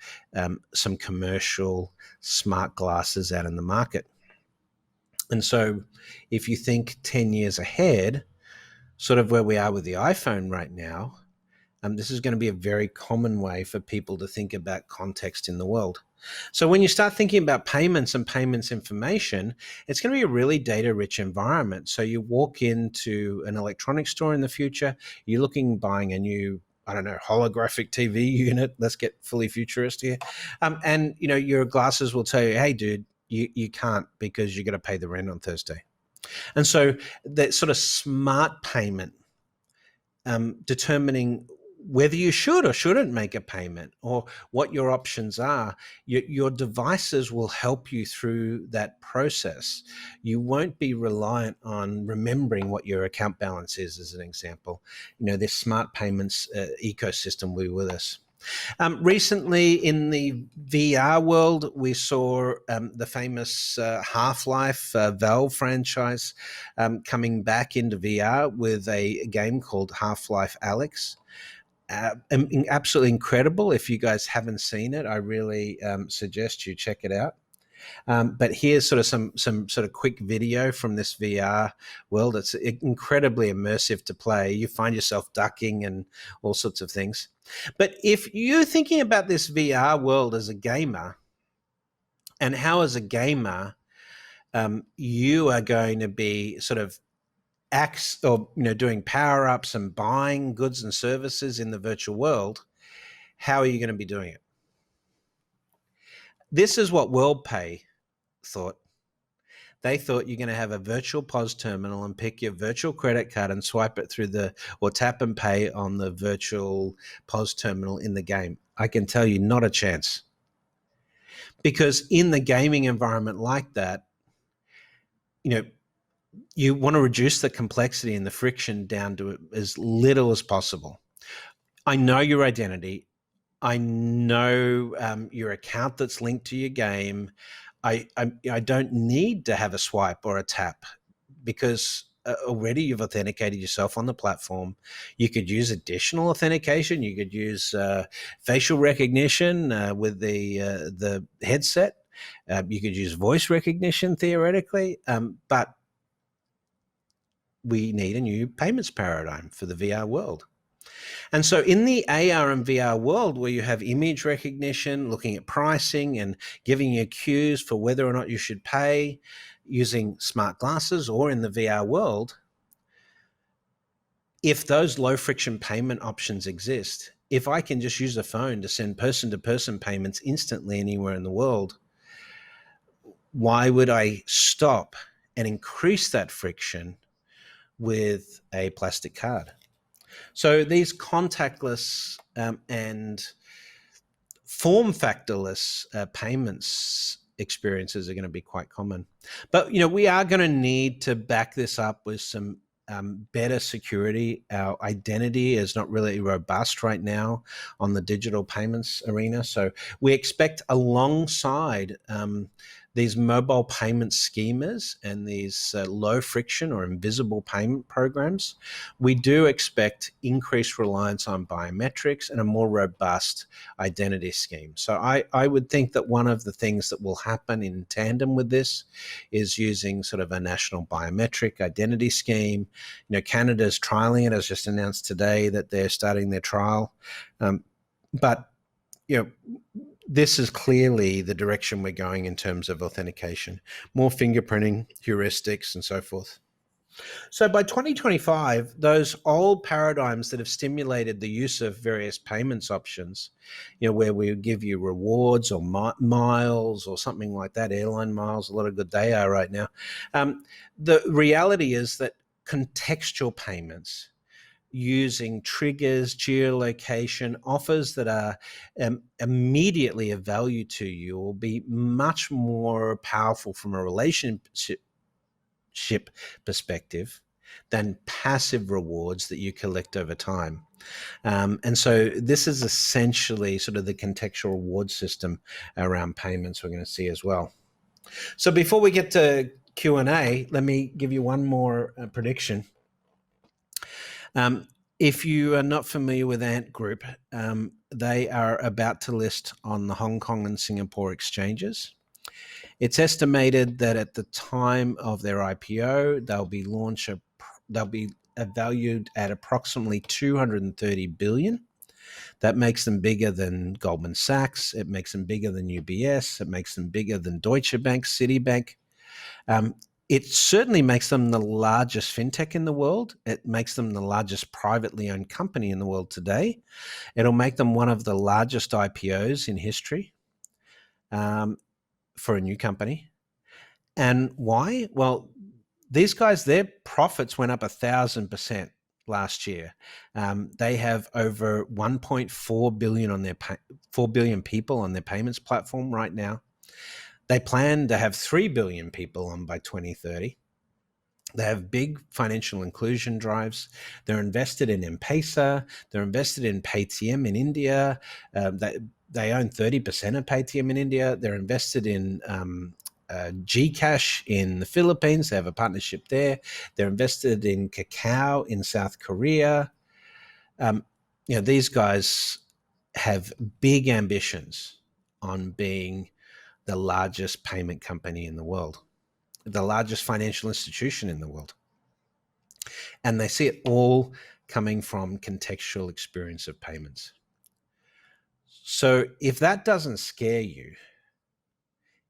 S2: some commercial smart glasses out in the market. And so if you think 10 years ahead, sort of where we are with the iPhone right now, this is going to be a very common way for people to think about context in the world. So when you start thinking about payments and payments information, it's going to be a really data-rich environment. So you walk into an electronics store in the future, you're buying a new, holographic TV unit. Let's get fully futurist here. And your glasses will tell you, hey, dude, you can't because you're going to pay the rent on Thursday. And so that sort of smart payment, determining whether you should or shouldn't make a payment or what your options are, your devices will help you through that process. You won't be reliant on remembering what your account balance is, as an example. This smart payments ecosystem will be with us. Recently in the VR world, we saw the famous Half-Life Valve franchise coming back into VR with a game called Half-Life Alyx. Absolutely incredible. If you guys haven't seen it, I really suggest you check it out. But here's sort of some sort of quick video from this VR world. It's incredibly immersive to play. You find yourself ducking and all sorts of things. But if you're thinking about this VR world as a gamer, and how as a gamer you are going to be sort of doing power-ups and buying goods and services in the virtual world, how are you going to be doing it? This is what WorldPay thought. They thought you're going to have a virtual POS terminal and pick your virtual credit card and swipe it through or tap and pay on the virtual POS terminal in the game. I can tell you, not a chance. Because in the gaming environment like that, you want to reduce the complexity and the friction down to as little as possible. I know your identity. I know your account that's linked to your game. I don't need to have a swipe or a tap because already you've authenticated yourself on the platform. You could use additional authentication. You could use facial recognition with the headset. You could use voice recognition theoretically, but we need a new payments paradigm for the VR world. And so in the AR and VR world where you have image recognition, looking at pricing and giving you cues for whether or not you should pay using smart glasses, or in the VR world, if those low friction payment options exist, if I can just use a phone to send person to person payments instantly anywhere in the world, why would I stop and increase that friction with a plastic card? So these contactless and form factorless payments experiences are going to be quite common. But, we are going to need to back this up with some better security. Our identity is not really robust right now on the digital payments arena. So we expect alongside these mobile payment schemas and these low friction or invisible payment programs, we do expect increased reliance on biometrics and a more robust identity scheme. So I would think that one of the things that will happen in tandem with this is using sort of a national biometric identity scheme. Canada's trialing it. As just announced today that they're starting their trial. But this is clearly the direction we're going in terms of authentication, more fingerprinting, heuristics, and so forth. So by 2025, those old paradigms that have stimulated the use of various payments options, where we would give you rewards or miles or something like that, airline miles, a lot of good they are right now. The reality is that contextual payments using triggers, geolocation, offers that are immediately of value to you will be much more powerful from a relationship perspective than passive rewards that you collect over time. And so this is essentially sort of the contextual reward system around payments we're going to see as well. So before we get to Q&A, let me give you one more prediction. If you are not familiar with Ant Group, they are about to list on the Hong Kong and Singapore exchanges. It's estimated that at the time of their IPO, they'll be valued at approximately 230 billion. That makes them bigger than Goldman Sachs. It makes them bigger than UBS. It makes them bigger than Deutsche Bank, Citibank. It certainly makes them the largest fintech in the world. It makes them the largest privately owned company in the world today. It'll make them one of the largest IPOs in history for a new company. And why? Well, these guys, their profits went up 1,000% last year. They have over 1.4 billion on their 4 billion people on their payments platform right now. They plan to have 3 billion people on by 2030. They have big financial inclusion drives. They're invested in M-Pesa. They're invested in Paytm in India. They own 30% of Paytm in India. They're invested in Gcash in the Philippines. They have a partnership there. They're invested in Kakao in South Korea. These guys have big ambitions on being the largest payment company in the world, the largest financial institution in the world. And they see it all coming from contextual experience of payments. So if that doesn't scare you,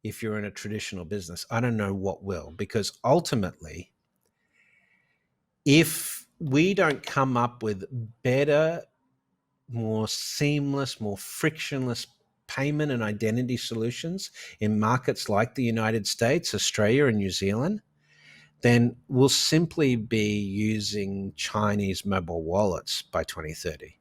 S2: if you're in a traditional business, I don't know what will, because ultimately, if we don't come up with better, more seamless, more frictionless payment and identity solutions in markets like the United States, Australia, and New Zealand, then we'll simply be using Chinese mobile wallets by 2030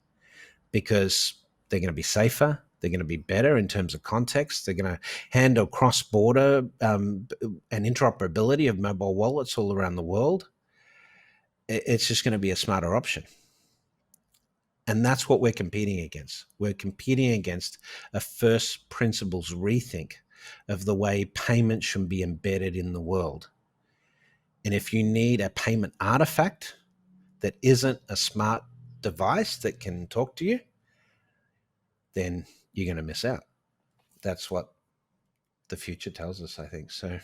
S2: because they're going to be safer. They're going to be better in terms of context. They're going to handle cross-border and interoperability of mobile wallets all around the world. It's just going to be a smarter option. And that's what we're competing against. We're competing against a first principles rethink of the way payment should be embedded in the world. And if you need a payment artifact that isn't a smart device that can talk to you, then you're going to miss out. That's what the future tells us, I think. So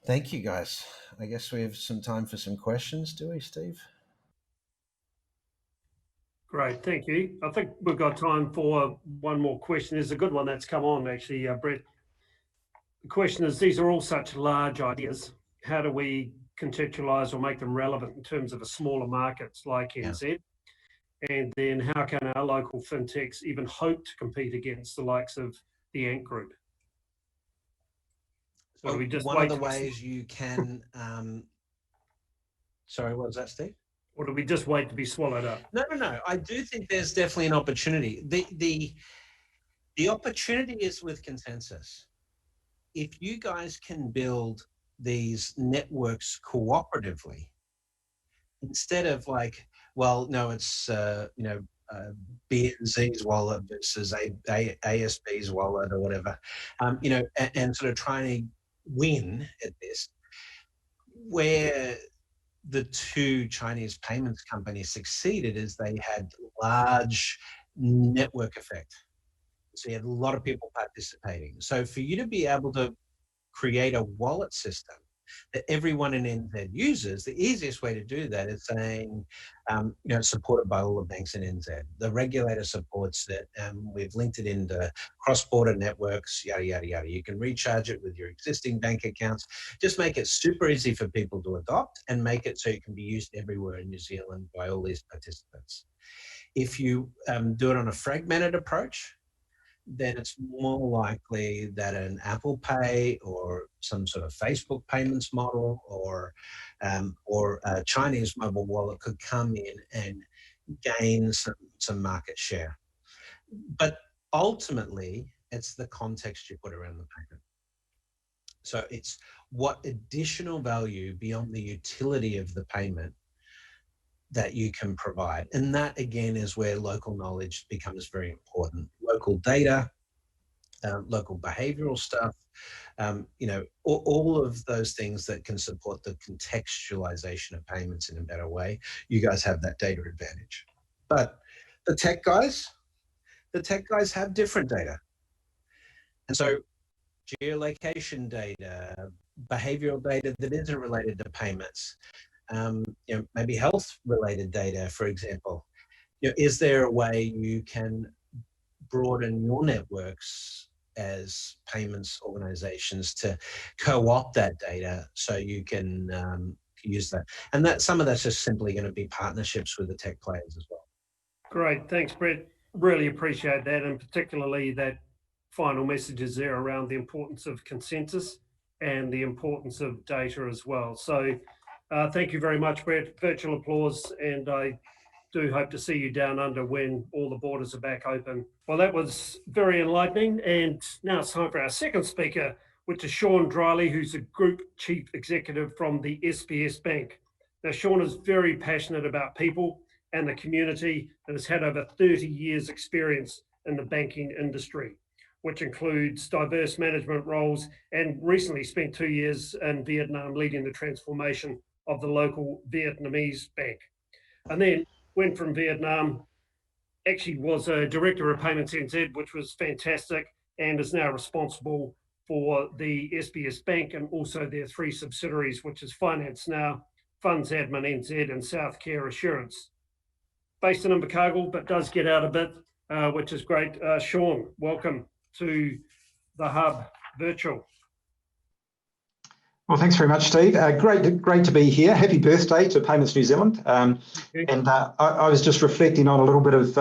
S2: thank you, guys. I guess we have some time for some questions, do we, Steve?
S1: Great, thank you. I think we've got time for one more question. There's a good one that's come on, actually, Brett. The question is, these are all such large ideas. How do we contextualise or make them relevant in terms of a smaller markets like NZ? And then how can our local fintechs even hope to compete against the likes of the Ant Group?
S2: So one of the ways you can... Sorry, what was that, Steve?
S1: Or do we just wait to be swallowed up?
S2: No. I do think there's definitely an opportunity. The opportunity is with consensus. If you guys can build these networks cooperatively, instead of like, well, no, it's BNZ's wallet versus ASB's wallet or whatever, and sort of trying to win at this, where the two Chinese payments companies succeeded is they had large network effect. So you had a lot of people participating. So for you to be able to create a wallet system that everyone in NZ uses, the easiest way to do that is saying, supported by all the banks in NZ. The regulator supports it. We've linked it into cross-border networks, yada, yada, yada. You can recharge it with your existing bank accounts. Just make it super easy for people to adopt and make it so it can be used everywhere in New Zealand by all these participants. If you do it on a fragmented approach, then it's more likely that an Apple Pay or some sort of Facebook payments model or a Chinese mobile wallet could come in and gain some market share. But ultimately, it's the context you put around the payment. So it's what additional value beyond the utility of the payment that you can provide. And that, again, is where local knowledge becomes very important. Local data, local behavioral stuff, all of those things that can support the contextualization of payments in a better way. You guys have that data advantage. But the tech guys have different data. And so geolocation data, behavioral data that isn't related to payments, maybe health-related data, for example. Is there a way you can broaden your networks as payments organizations to co-opt that data so you can use that? And that some of that's just simply going to be partnerships with the tech players as well.
S1: Great, thanks, Brett. Really appreciate that, and particularly that final messages there around the importance of consensus and the importance of data as well. So thank you very much, Brett. Virtual applause, and I do hope to see you down under when all the borders are back open. Well, that was very enlightening, and now it's time for our second speaker, which is Shaun Drylie, who's a Group Chief Executive from the SPS Bank. Now, Shaun is very passionate about people and the community and has had over 30 years experience in the banking industry, which includes diverse management roles, and recently spent 2 years in Vietnam leading the transformation of the local Vietnamese bank. And then went from Vietnam, actually was a director of Payments NZ, which was fantastic, and is now responsible for the SPS Bank and also their 3 subsidiaries, which is Finance Now, Funds Admin NZ, and South Care Assurance. Based in Invercargill, but does get out a bit, which is great. Shaun, welcome to the Hub Virtual.
S3: Well, thanks very much, Steve. Great to be here. Happy birthday to Payments New Zealand. I was just reflecting on a little bit of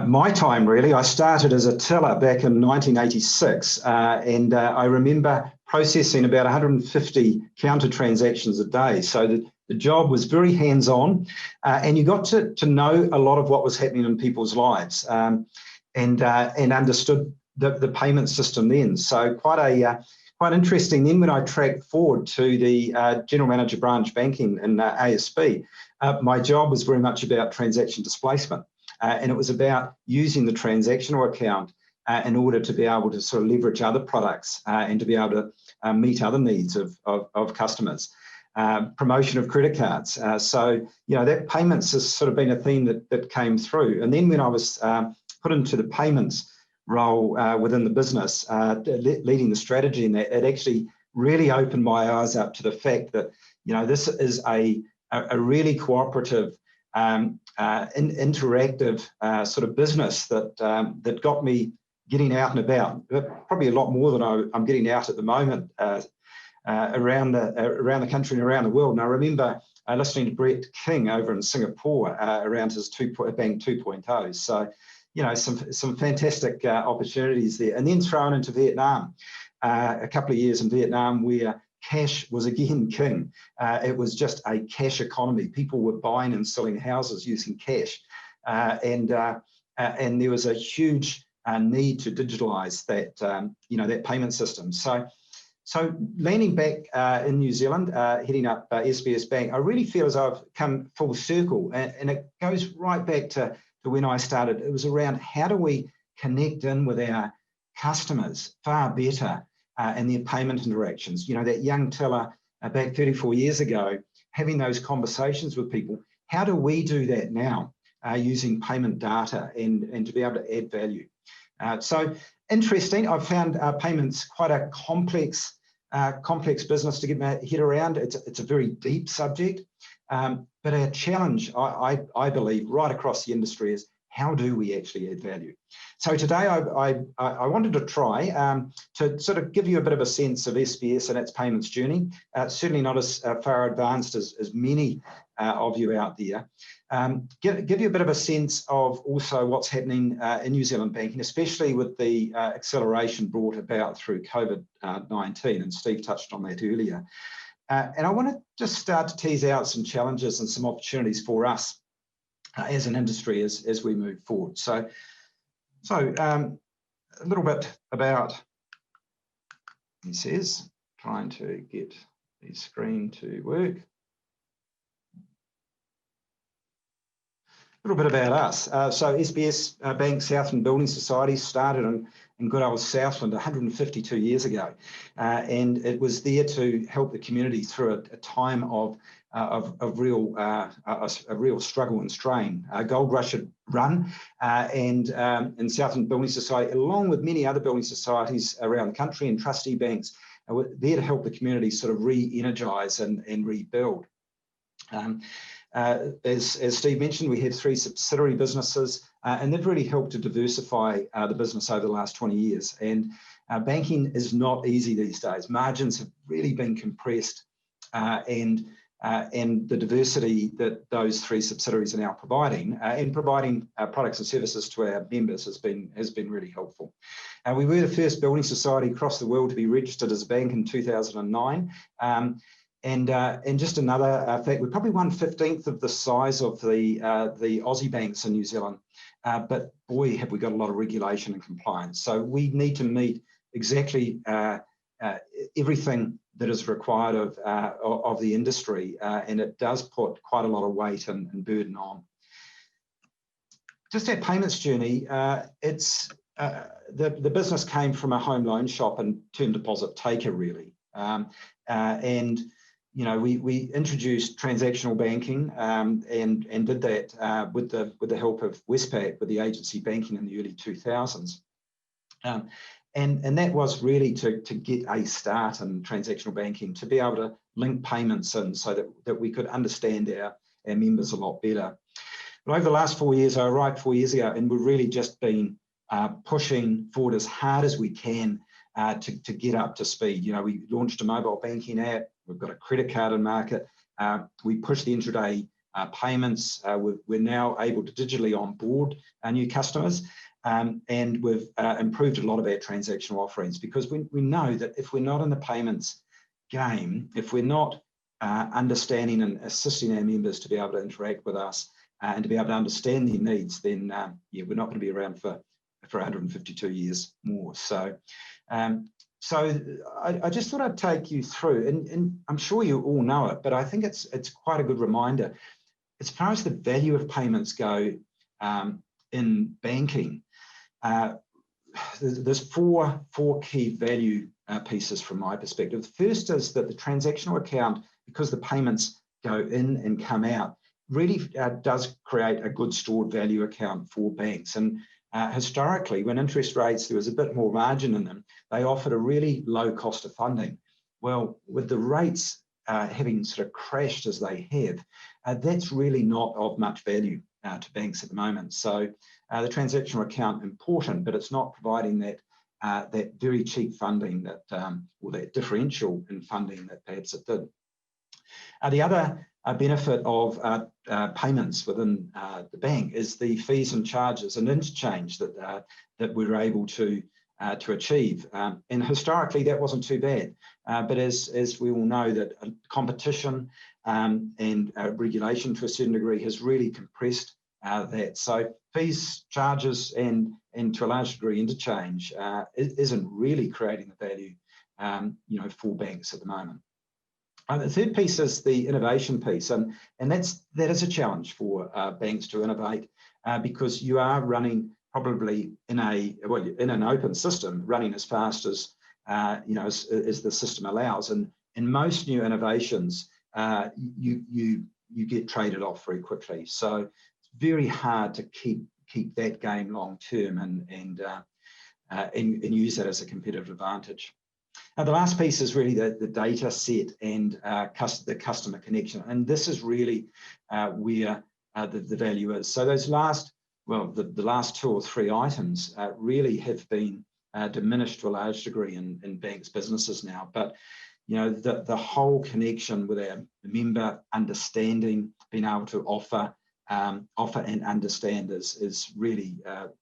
S3: my time, really. I started as a teller back in 1986, and I remember processing about 150 counter transactions a day. So the job was very hands-on, and you got to know a lot of what was happening in people's lives, and understood the payment system then. So quite quite interesting. Then when I tracked forward to the General Manager Branch Banking in ASB, my job was very much about transaction displacement. And it was about using the transactional account in order to be able to sort of leverage other products and to be able to meet other needs of customers. Promotion of credit cards. So, that payments has sort of been a theme that came through. And then when I was put into the payments role within the business, leading the strategy in that, it actually really opened my eyes up to the fact that, this is a really cooperative, interactive sort of business that got me getting out and about, probably a lot more than I'm getting out at the moment around the country and around the world. And I remember listening to Brett King over in Singapore around his Bank 2.0. So, some fantastic opportunities there. And then thrown into Vietnam, a couple of years in Vietnam where cash was again king. It was just a cash economy. People were buying and selling houses using cash. And there was a huge need to digitalize that, that payment system. So landing back in New Zealand, heading up SBS Bank, I really feel as I've come full circle, and it goes right back to when I started. It was around how do we connect in with our customers far better in their payment interactions. That young teller back 34 years ago, having those conversations with people. How do we do that now using payment data and to be able to add value? So interesting. I've found payments quite a complex business to get my head around. It's a very deep subject, but our challenge, I believe, right across the industry is how do we actually add value? So today I wanted to try to sort of give you a bit of a sense of SBS and its payments journey. Certainly not as far advanced as many of you out there. Give you a bit of a sense of also what's happening in New Zealand banking, especially with the acceleration brought about through COVID-19, and Steve touched on that earlier. And I want to just start to tease out some challenges and some opportunities for us as an industry as we move forward. So a little bit about, he says, trying to get the screen to work. A little bit about us. So SBS Bank Southland Building Society started in good old Southland 152 years ago. And it was there to help the community through a time of real struggle and strain. Gold Rush had run, and Southland Building Society, along with many other building societies around the country and trustee banks, were there to help the community sort of re-energise and rebuild. As Steve mentioned, we have 3 subsidiary businesses, and they've really helped to diversify the business over the last 20 years. And banking is not easy these days. Margins have really been compressed, and the diversity that those 3 subsidiaries are now providing, and providing products and services to our members has been really helpful. We were the first building society across the world to be registered as a bank in 2009. And just another fact, we're probably 1/15 of the size of the Aussie banks in New Zealand, but boy, have we got a lot of regulation and compliance. So we need to meet exactly everything that is required of the industry, and it does put quite a lot of weight and burden on. Just our payments journey, the business came from a home loan shop and term deposit taker, really. And we introduced transactional banking and did that with the help of Westpac, with the agency banking in the early 2000s. And that was really to get a start in transactional banking, to be able to link payments in so that we could understand our members a lot better. But over the last 4 years, I arrived 4 years ago, and we've really just been pushing forward as hard as we can to get up to speed. We launched a mobile banking app. We've got a credit card in market. We pushed the intraday payments. We're now able to digitally onboard our new customers. And we've improved a lot of our transactional offerings, because we know that if we're not in the payments game, if we're not understanding and assisting our members to be able to interact with us and to be able to understand their needs, then we're not going to be around for 152 years more. So So I just thought I'd take you through, and I'm sure you all know it, but I think it's quite a good reminder. As far as the value of payments go in banking, there's four key value pieces from my perspective. The first is that the transactional account, because the payments go in and come out, really does create a good stored value account for banks. And historically, when interest rates, there was a bit more margin in them, they offered a really low cost of funding. Well, with the rates having sort of crashed as they have, that's really not of much value to banks at the moment. So the transactional account important, but it's not providing that that very cheap funding that or that differential in funding that perhaps it did. The other benefit of payments within the bank is the fees and charges and interchange that that we were able to achieve. And historically, that wasn't too bad. But as we all know, that competition and regulation to a certain degree has really compressed that. So fees, charges, and to a large degree interchange isn't really creating the value, for banks at the moment. The third piece is the innovation piece, and that is a challenge for banks to innovate because you are running probably in an open system, running as fast as as the system allows, and in most new innovations, you get traded off very quickly. So it's very hard to keep that game long term and use that as a competitive advantage. Now, the last piece is really the data set and the customer connection, and this is really where the value is. So those last, the last two or three items really have been diminished to a large degree in banks' businesses now. But the whole connection with our member, understanding, being able to offer and understand is really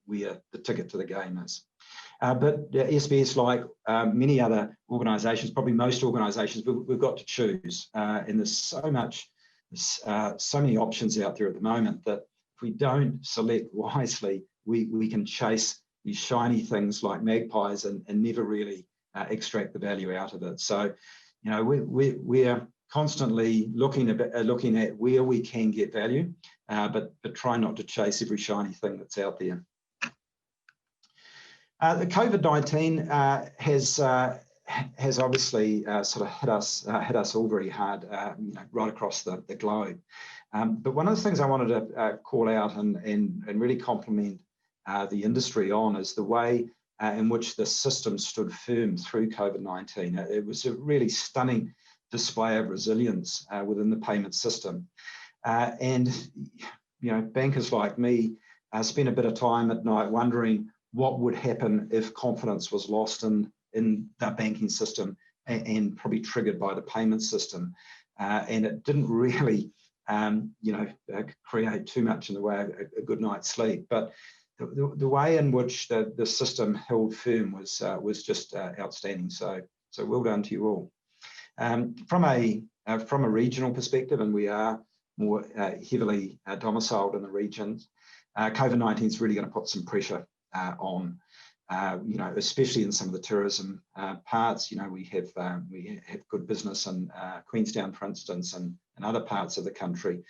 S3: where the ticket to the game is. But SBS, like many other organisations, probably most organisations, we've got to choose, and there's so many options out there at the moment that if we don't select wisely, we can chase these shiny things like magpies and never really extract the value out of it. So, we're constantly looking at where we can get value, but try not to chase every shiny thing that's out there. The COVID-19 has obviously sort of hit us all very hard, right across the globe. But one of the things I wanted to call out and really compliment the industry on is the way in which the system stood firm through COVID-19. It was a really stunning display of resilience within the payment system. And bankers like me spent a bit of time at night wondering what would happen if confidence was lost in the banking system and probably triggered by the payment system. And it didn't really, create too much in the way of a good night's sleep. But the way in which the system held firm was just outstanding. So well done to you all. From a regional perspective, and we are more heavily domiciled in the regions, COVID-19 is really going to put some pressure on, especially in some of the tourism parts. We have good business in Queenstown, for instance, and other parts of the country,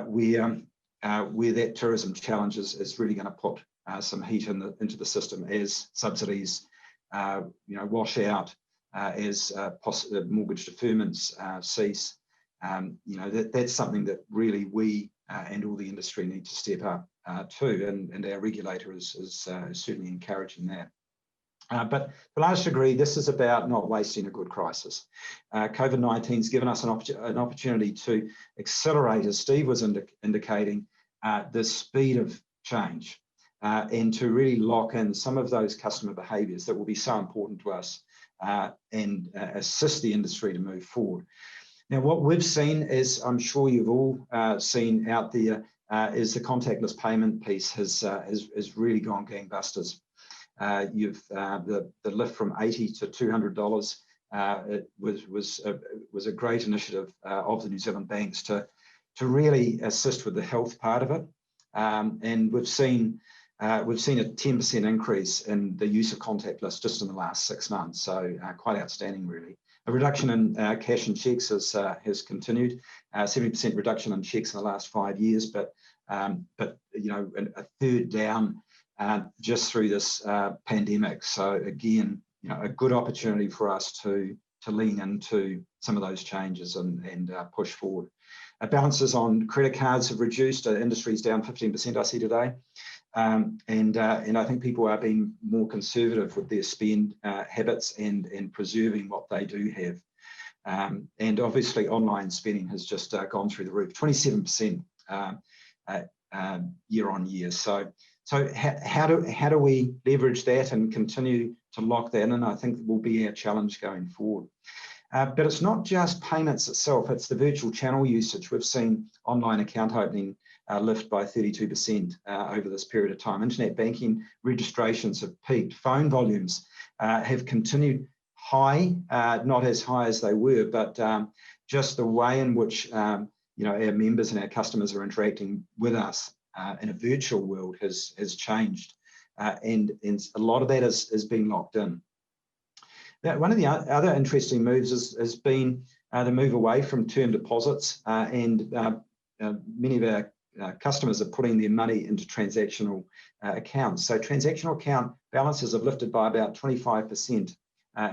S3: where that tourism challenge is really going to put some heat into the system as subsidies, wash out, as mortgage deferments cease. That's something that really we and all the industry need to step up to, and our regulator is certainly encouraging that. But to a large degree, this is about not wasting a good crisis. COVID-19 has given us an opportunity to accelerate, as Steve was indicating, the speed of change and to really lock in some of those customer behaviours that will be so important to us and assist the industry to move forward. Now, what we've seen is, I'm sure you've all seen out there, is the contactless payment piece has really gone gangbusters. The lift from $80 to $200 it was a great initiative of the New Zealand banks to really assist with the health part of it, and we've seen we've seen a 10% increase in the use of contactless just in the last 6 months. So quite outstanding, really. A reduction in cash and cheques has continued. 70% reduction in cheques in the last 5 years, but you know, a third down just through this pandemic. So again, you know, a good opportunity for us to lean into some of those changes and push forward. Balances on credit cards have reduced. Industry's down 15%, I see today. And I think people are being more conservative with their spend habits and preserving what they do have. And obviously online spending has just gone through the roof, 27% year on year. So how do we leverage that and continue to lock that in? I think will be our challenge going forward. But it's not just payments itself, it's the virtual channel usage. We've seen online account opening lift by 32% over this period of time. Internet banking registrations have peaked. Phone volumes have continued high, not as high as they were, but just the way in which you know, our members and our customers are interacting with us in a virtual world has changed, and a lot of that is being locked in. One of the other interesting moves has been the move away from term deposits, and many of our customers are putting their money into transactional accounts. So transactional account balances have lifted by about 25%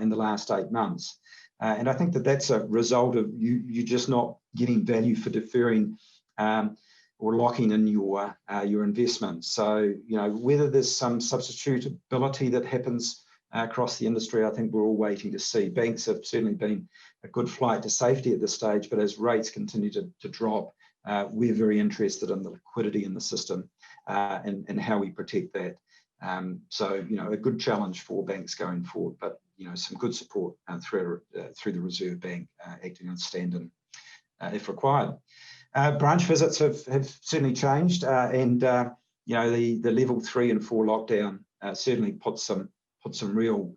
S3: in the last 8 months. And I think that that's a result of you just not getting value for deferring or locking in your investment. So, you know, whether there's some substitutability that happens across the industry, I think we're all waiting to see. Banks have certainly been a good flight to safety at this stage, but as rates continue to drop, we're very interested in the liquidity in the system and how we protect that. So, you know, a good challenge for banks going forward, but, you know, some good support through the Reserve Bank acting on stand-in if required. Branch visits have certainly changed, and, you know, the level 3 and 4 lockdown certainly put some real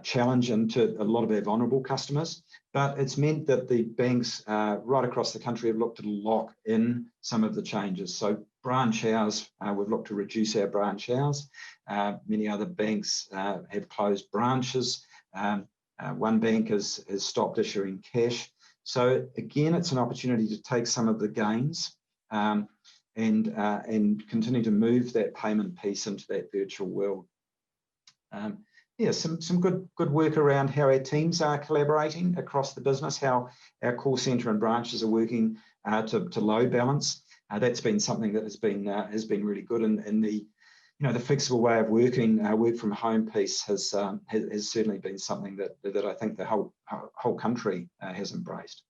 S3: challenge into a lot of our vulnerable customers, but it's meant that the banks right across the country have looked to lock in some of the changes. So branch hours, we've looked to reduce our branch hours. Many other banks have closed branches. One bank has stopped issuing cash. So again, it's an opportunity to take some of the gains and continue to move that payment piece into that virtual world. Yeah, some good work around how our teams are collaborating across the business, how our call centre and branches are working to load balance. That's been something that has been really good, and the the flexible way of working, work from home piece has certainly been something that I think the whole country has embraced.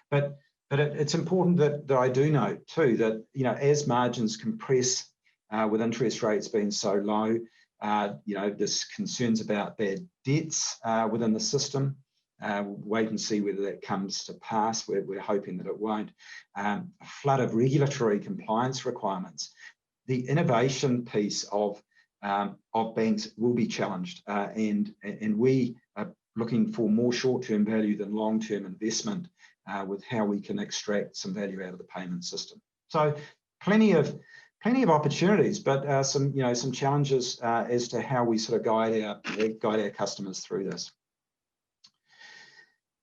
S3: But it's important that I do note too that as margins compress with interest rates being so low, there's concerns about bad debts within the system. Wait and see whether that comes to pass. We're hoping that it won't. A flood of regulatory compliance requirements. The innovation piece of banks will be challenged, and we are looking for more short-term value than long-term investment with how we can extract some value out of the payment system. So plenty of opportunities, but some challenges as to how we sort of guide our customers through this.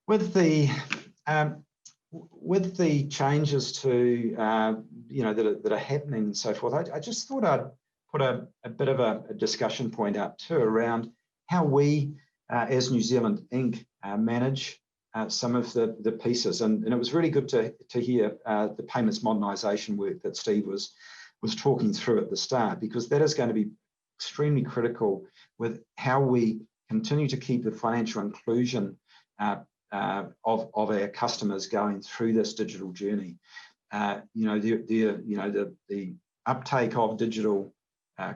S3: With the changes to that are happening and so forth, I just thought I'd put a bit of a discussion point up too around how we as New Zealand Inc. Manage some of the pieces, and it was really good to hear the payments modernisation work that Steve was talking through at the start, because that is going to be extremely critical with how we continue to keep the financial inclusion of our customers going through this digital journey. The uptake of digital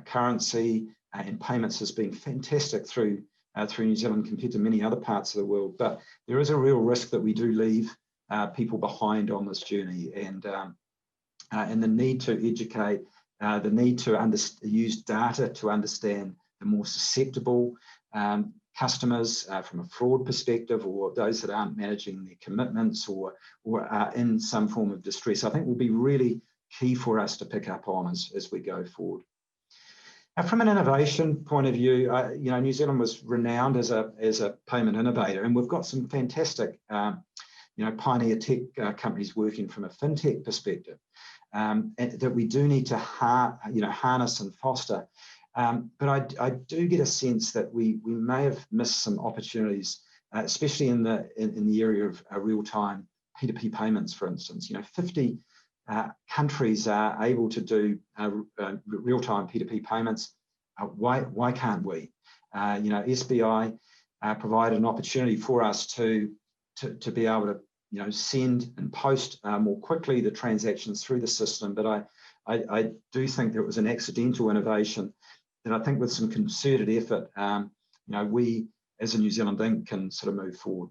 S3: currency and payments has been fantastic through New Zealand compared to many other parts of the world, but there is a real risk that we do leave people behind on this journey, and the need to educate, the need to use data to understand the more susceptible customers from a fraud perspective, or those that aren't managing their commitments or are in some form of distress, I think will be really key for us to pick up on as we go forward. From an innovation point of view, New Zealand was renowned as a payment innovator, and we've got some fantastic, pioneer tech companies working from a fintech perspective, and that we do need to harness and foster. But I do get a sense that we may have missed some opportunities, especially in the area of real-time P2P payments, for instance. 50 countries are able to do real-time P2P payments. Why can't we? SBI provided an opportunity for us to be able to send and post more quickly the transactions through the system. But I do think that it was an accidental innovation that I think with some concerted effort, we as a New Zealand Inc. can sort of move forward.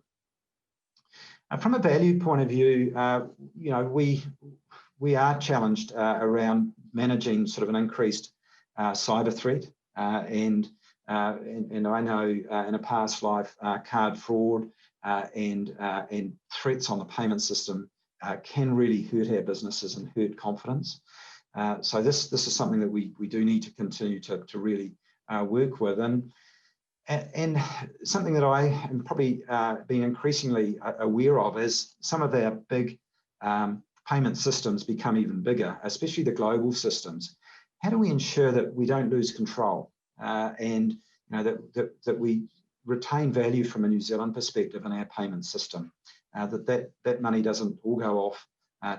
S3: From a value point of view, we are challenged around managing sort of an increased cyber threat, and I know in a past life, card fraud and threats on the payment system can really hurt our businesses and hurt confidence. So this is something that we do need to continue to really work with, and something that I am probably being increasingly aware of is some of our big payment systems become even bigger, especially the global systems. How do we ensure that we don't lose control and that we retain value from a New Zealand perspective in our payment system, that money doesn't all go off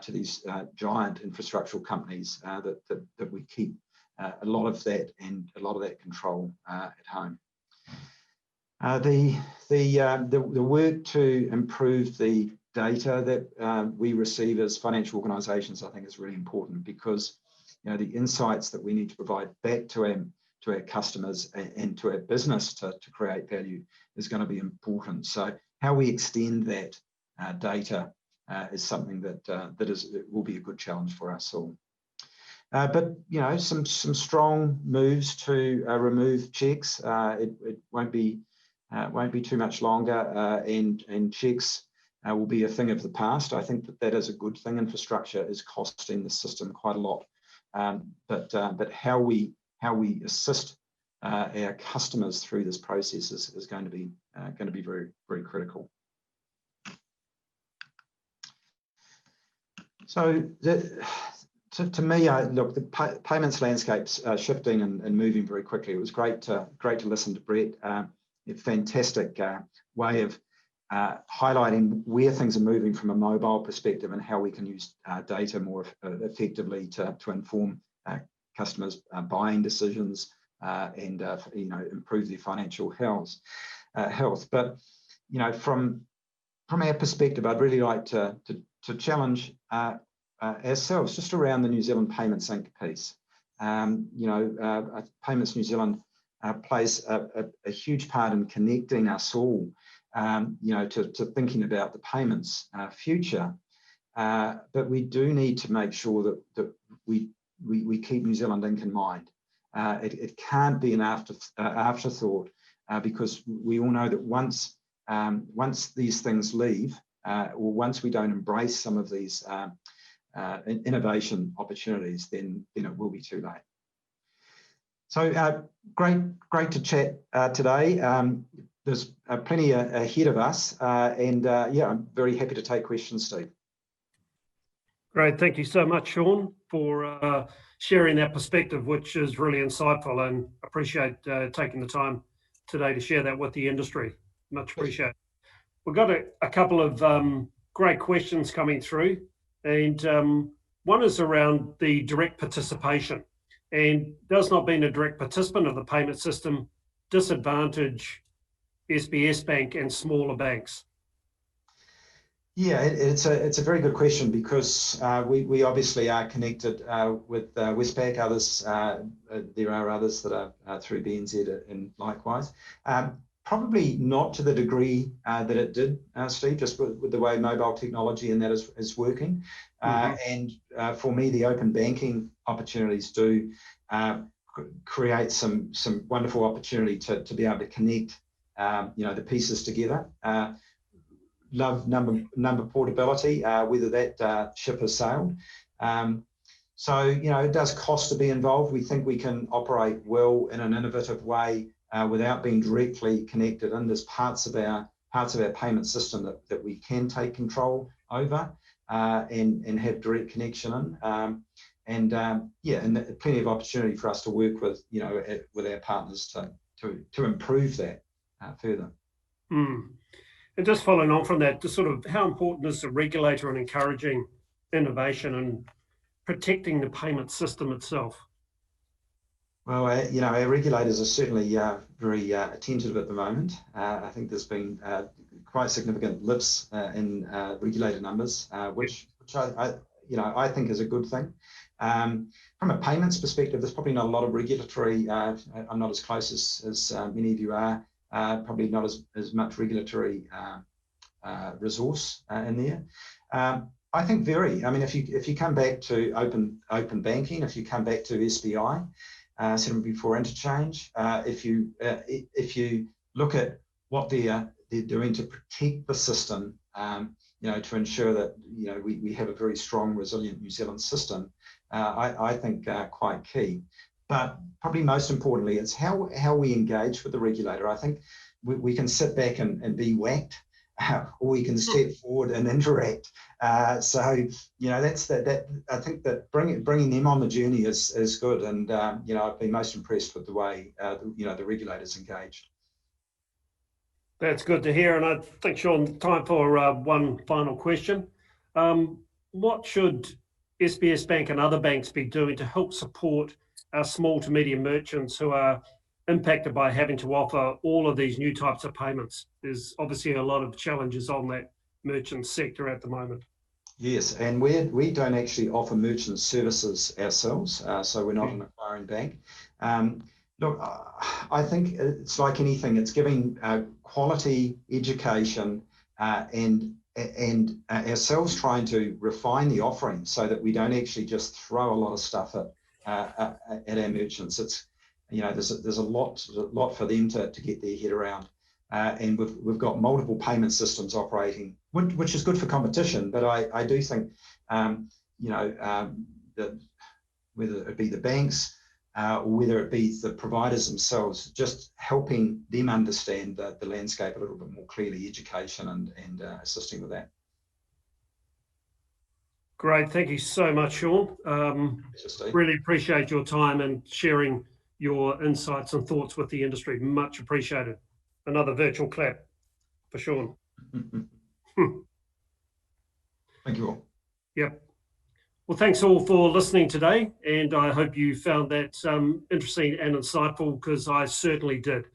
S3: to these giant infrastructural companies, that we keep a lot of that and a lot of that control at home. The work to improve the data that we receive as financial organisations, I think, is really important, because the insights that we need to provide back to our customers and to our business to create value is going to be important. So how we extend that data is something that will be a good challenge for us all. But some strong moves to remove checks. It won't be too much longer, and checks will be a thing of the past. I think that is a good thing. Infrastructure is costing the system quite a lot, but how we assist our customers through this process is going to be very, very critical. So to me, look, the payments landscape's shifting and moving very quickly. It was great to listen to Brett. A fantastic way of highlighting where things are moving from a mobile perspective and how we can use data more effectively to inform customers' buying decisions and improve their financial health. But from our perspective, I'd really like to challenge ourselves just around the New Zealand Payments Inc. piece. Payments New Zealand plays a huge part in connecting us all, to thinking about the payments future. But we do need to make sure that we keep New Zealand Inc. in mind. It can't be an afterthought, because we all know that once these things leave, or once we don't embrace some of these innovation opportunities, then it will be too late. So great to chat today. There's plenty ahead of us, and I'm very happy to take questions, Steve.
S1: Great, thank you so much, Shaun, for sharing that perspective, which is really insightful, and appreciate taking the time today to share that with the industry. Much appreciated. We've got a couple of great questions coming through, and one is around the direct participation, and does not being a direct participant of the payment system disadvantage SBS Bank and smaller banks?
S3: Yeah, it's a very good question, because we obviously are connected with Westpac. Others, there are others that are through BNZ and likewise. Probably not to the degree that it did, Steve, just with the way mobile technology and that is working. And for me, the open banking opportunities do create some wonderful opportunity to be able to connect the pieces together. Love number portability, whether that ship has sailed. So, it does cost to be involved. We think we can operate well in an innovative way without being directly connected in. There's parts of our payment system that we can take control over and have direct connection in. And plenty of opportunity for us to work with, with our partners to improve that further.
S1: And just following on from that, just sort of how important is the regulator in encouraging innovation and protecting the payment system itself?
S3: Well, our regulators are certainly very attentive at the moment. I think there's been quite significant lifts in regulator numbers, which I think is a good thing. From a payments perspective, there's probably not a lot of regulatory. I'm not as close as many of you are. Probably not as much regulatory resource in there. I think if you come back to open banking, if you come back to SBI, settlement before interchange, if you look at what they're doing to protect the system, to ensure that we have a very strong, resilient New Zealand system, I think quite key. But probably most importantly, it's how we engage with the regulator. I think we can sit back and be whacked, or we can step forward and interact. So that's that. I think that bringing them on the journey is good, and I've been most impressed with the way the regulators engaged.
S1: That's good to hear, and I think, Shaun, time for one final question. What should SBS Bank and other banks be doing to help support our small to medium merchants who are impacted by having to offer all of these new types of payments? There's obviously a lot of challenges on that merchant sector at the moment.
S3: Yes, and we don't actually offer merchant services ourselves, so we're not an acquiring bank. Look, I think it's like anything. It's giving quality education and ourselves trying to refine the offering so that we don't actually just throw a lot of stuff at our merchants. It's there's a lot for them to get their head around, and we've got multiple payment systems operating, which is good for competition. But I do think that whether it be the banks or whether it be the providers themselves, just helping them understand the landscape a little bit more clearly, education and assisting with that.
S1: Great, thank you so much, Shaun. Really appreciate your time and sharing your insights and thoughts with the industry. Much appreciated. Another virtual clap for Shaun.
S3: Thank you all.
S1: Yep. Well, thanks all for listening today, and I hope you found that interesting and insightful, because I certainly did.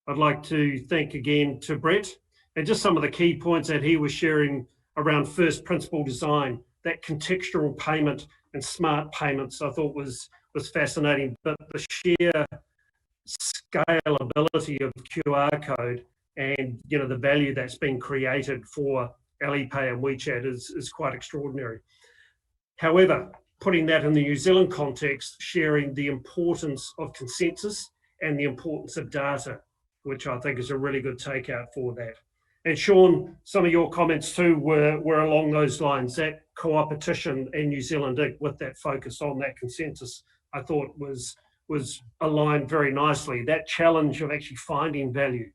S1: I'd like to thank again to Brett, and just some of the key points that he was sharing around first principle design, that contextual payment and smart payments, I thought was fascinating. But the sheer scalability of QR code and the value that's been created for Alipay and WeChat is quite extraordinary. However, putting that in the New Zealand context, sharing the importance of consensus and the importance of data, which I think is a really good takeout for that. And Shaun, some of your comments too were along those lines. That co-opetition in New Zealand with that focus on that consensus, I thought was aligned very nicely. That challenge of actually finding value,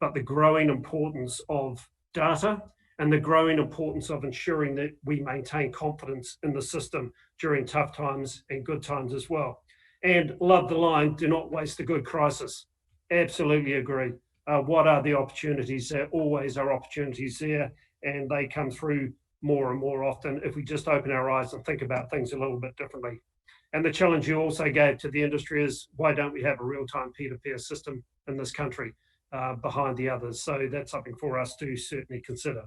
S1: but the growing importance of data and the growing importance of ensuring that we maintain confidence in the system during tough times and good times as well. And love the line, do not waste a good crisis. Absolutely agree. What are the opportunities? There always are opportunities there, and they come through more and more often if we just open our eyes and think about things a little bit differently. And the challenge you also gave to the industry is, why don't we have a real-time peer-to-peer system in this country behind the others? So that's something for us to certainly consider.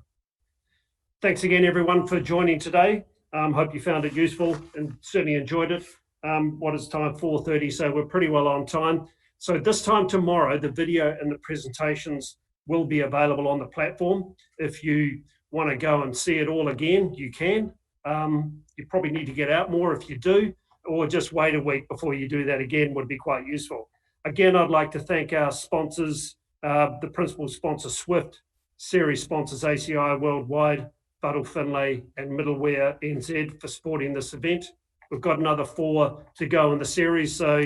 S1: Thanks again, everyone, for joining today. Hope you found it useful and certainly enjoyed it. What is time? 4:30, so we're pretty well on time. So this time tomorrow, the video and the presentations will be available on the platform. If you want to go and see it all again, you can. You probably need to get out more if you do, or just wait a week before you do that again would be quite useful. Again, I'd like to thank our sponsors, the principal sponsor Swift, series sponsors ACI Worldwide, Fuddle Finlay and Middleware NZ for supporting this event. We've got another 4 to go in the series. So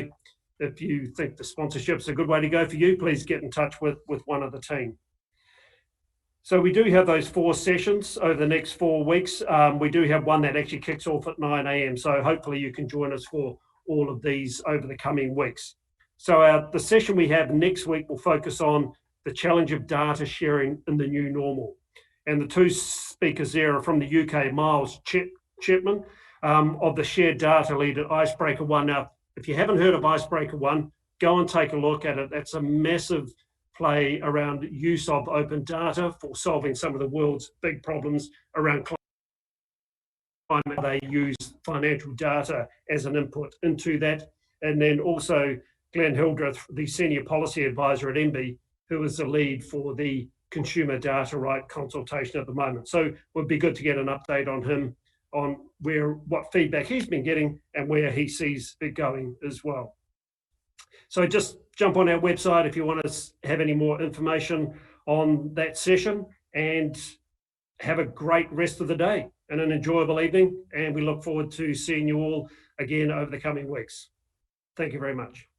S1: if you think the sponsorship's a good way to go for you, please get in touch with one of the team. So we do have those 4 sessions over the next 4 weeks. We do have one that actually kicks off at 9 a.m. So hopefully you can join us for all of these over the coming weeks. So the session we have next week will focus on the challenge of data sharing in the new normal. And the 2 speakers there are from the UK, Miles Chapman of the Shared Data Lead at Icebreaker One. Now, if you haven't heard of Icebreaker One, go and take a look at it. That's a massive play around use of open data for solving some of the world's big problems around climate. They use financial data as an input into that. And then also Glenn Hildreth, the Senior Policy Advisor at MB, who is the lead for the consumer data right consultation at the moment. So it would be good to get an update on him, on what feedback he's been getting and where he sees it going as well. So just jump on our website if you want to have any more information on that session, and have a great rest of the day and an enjoyable evening. And we look forward to seeing you all again over the coming weeks. Thank you very much.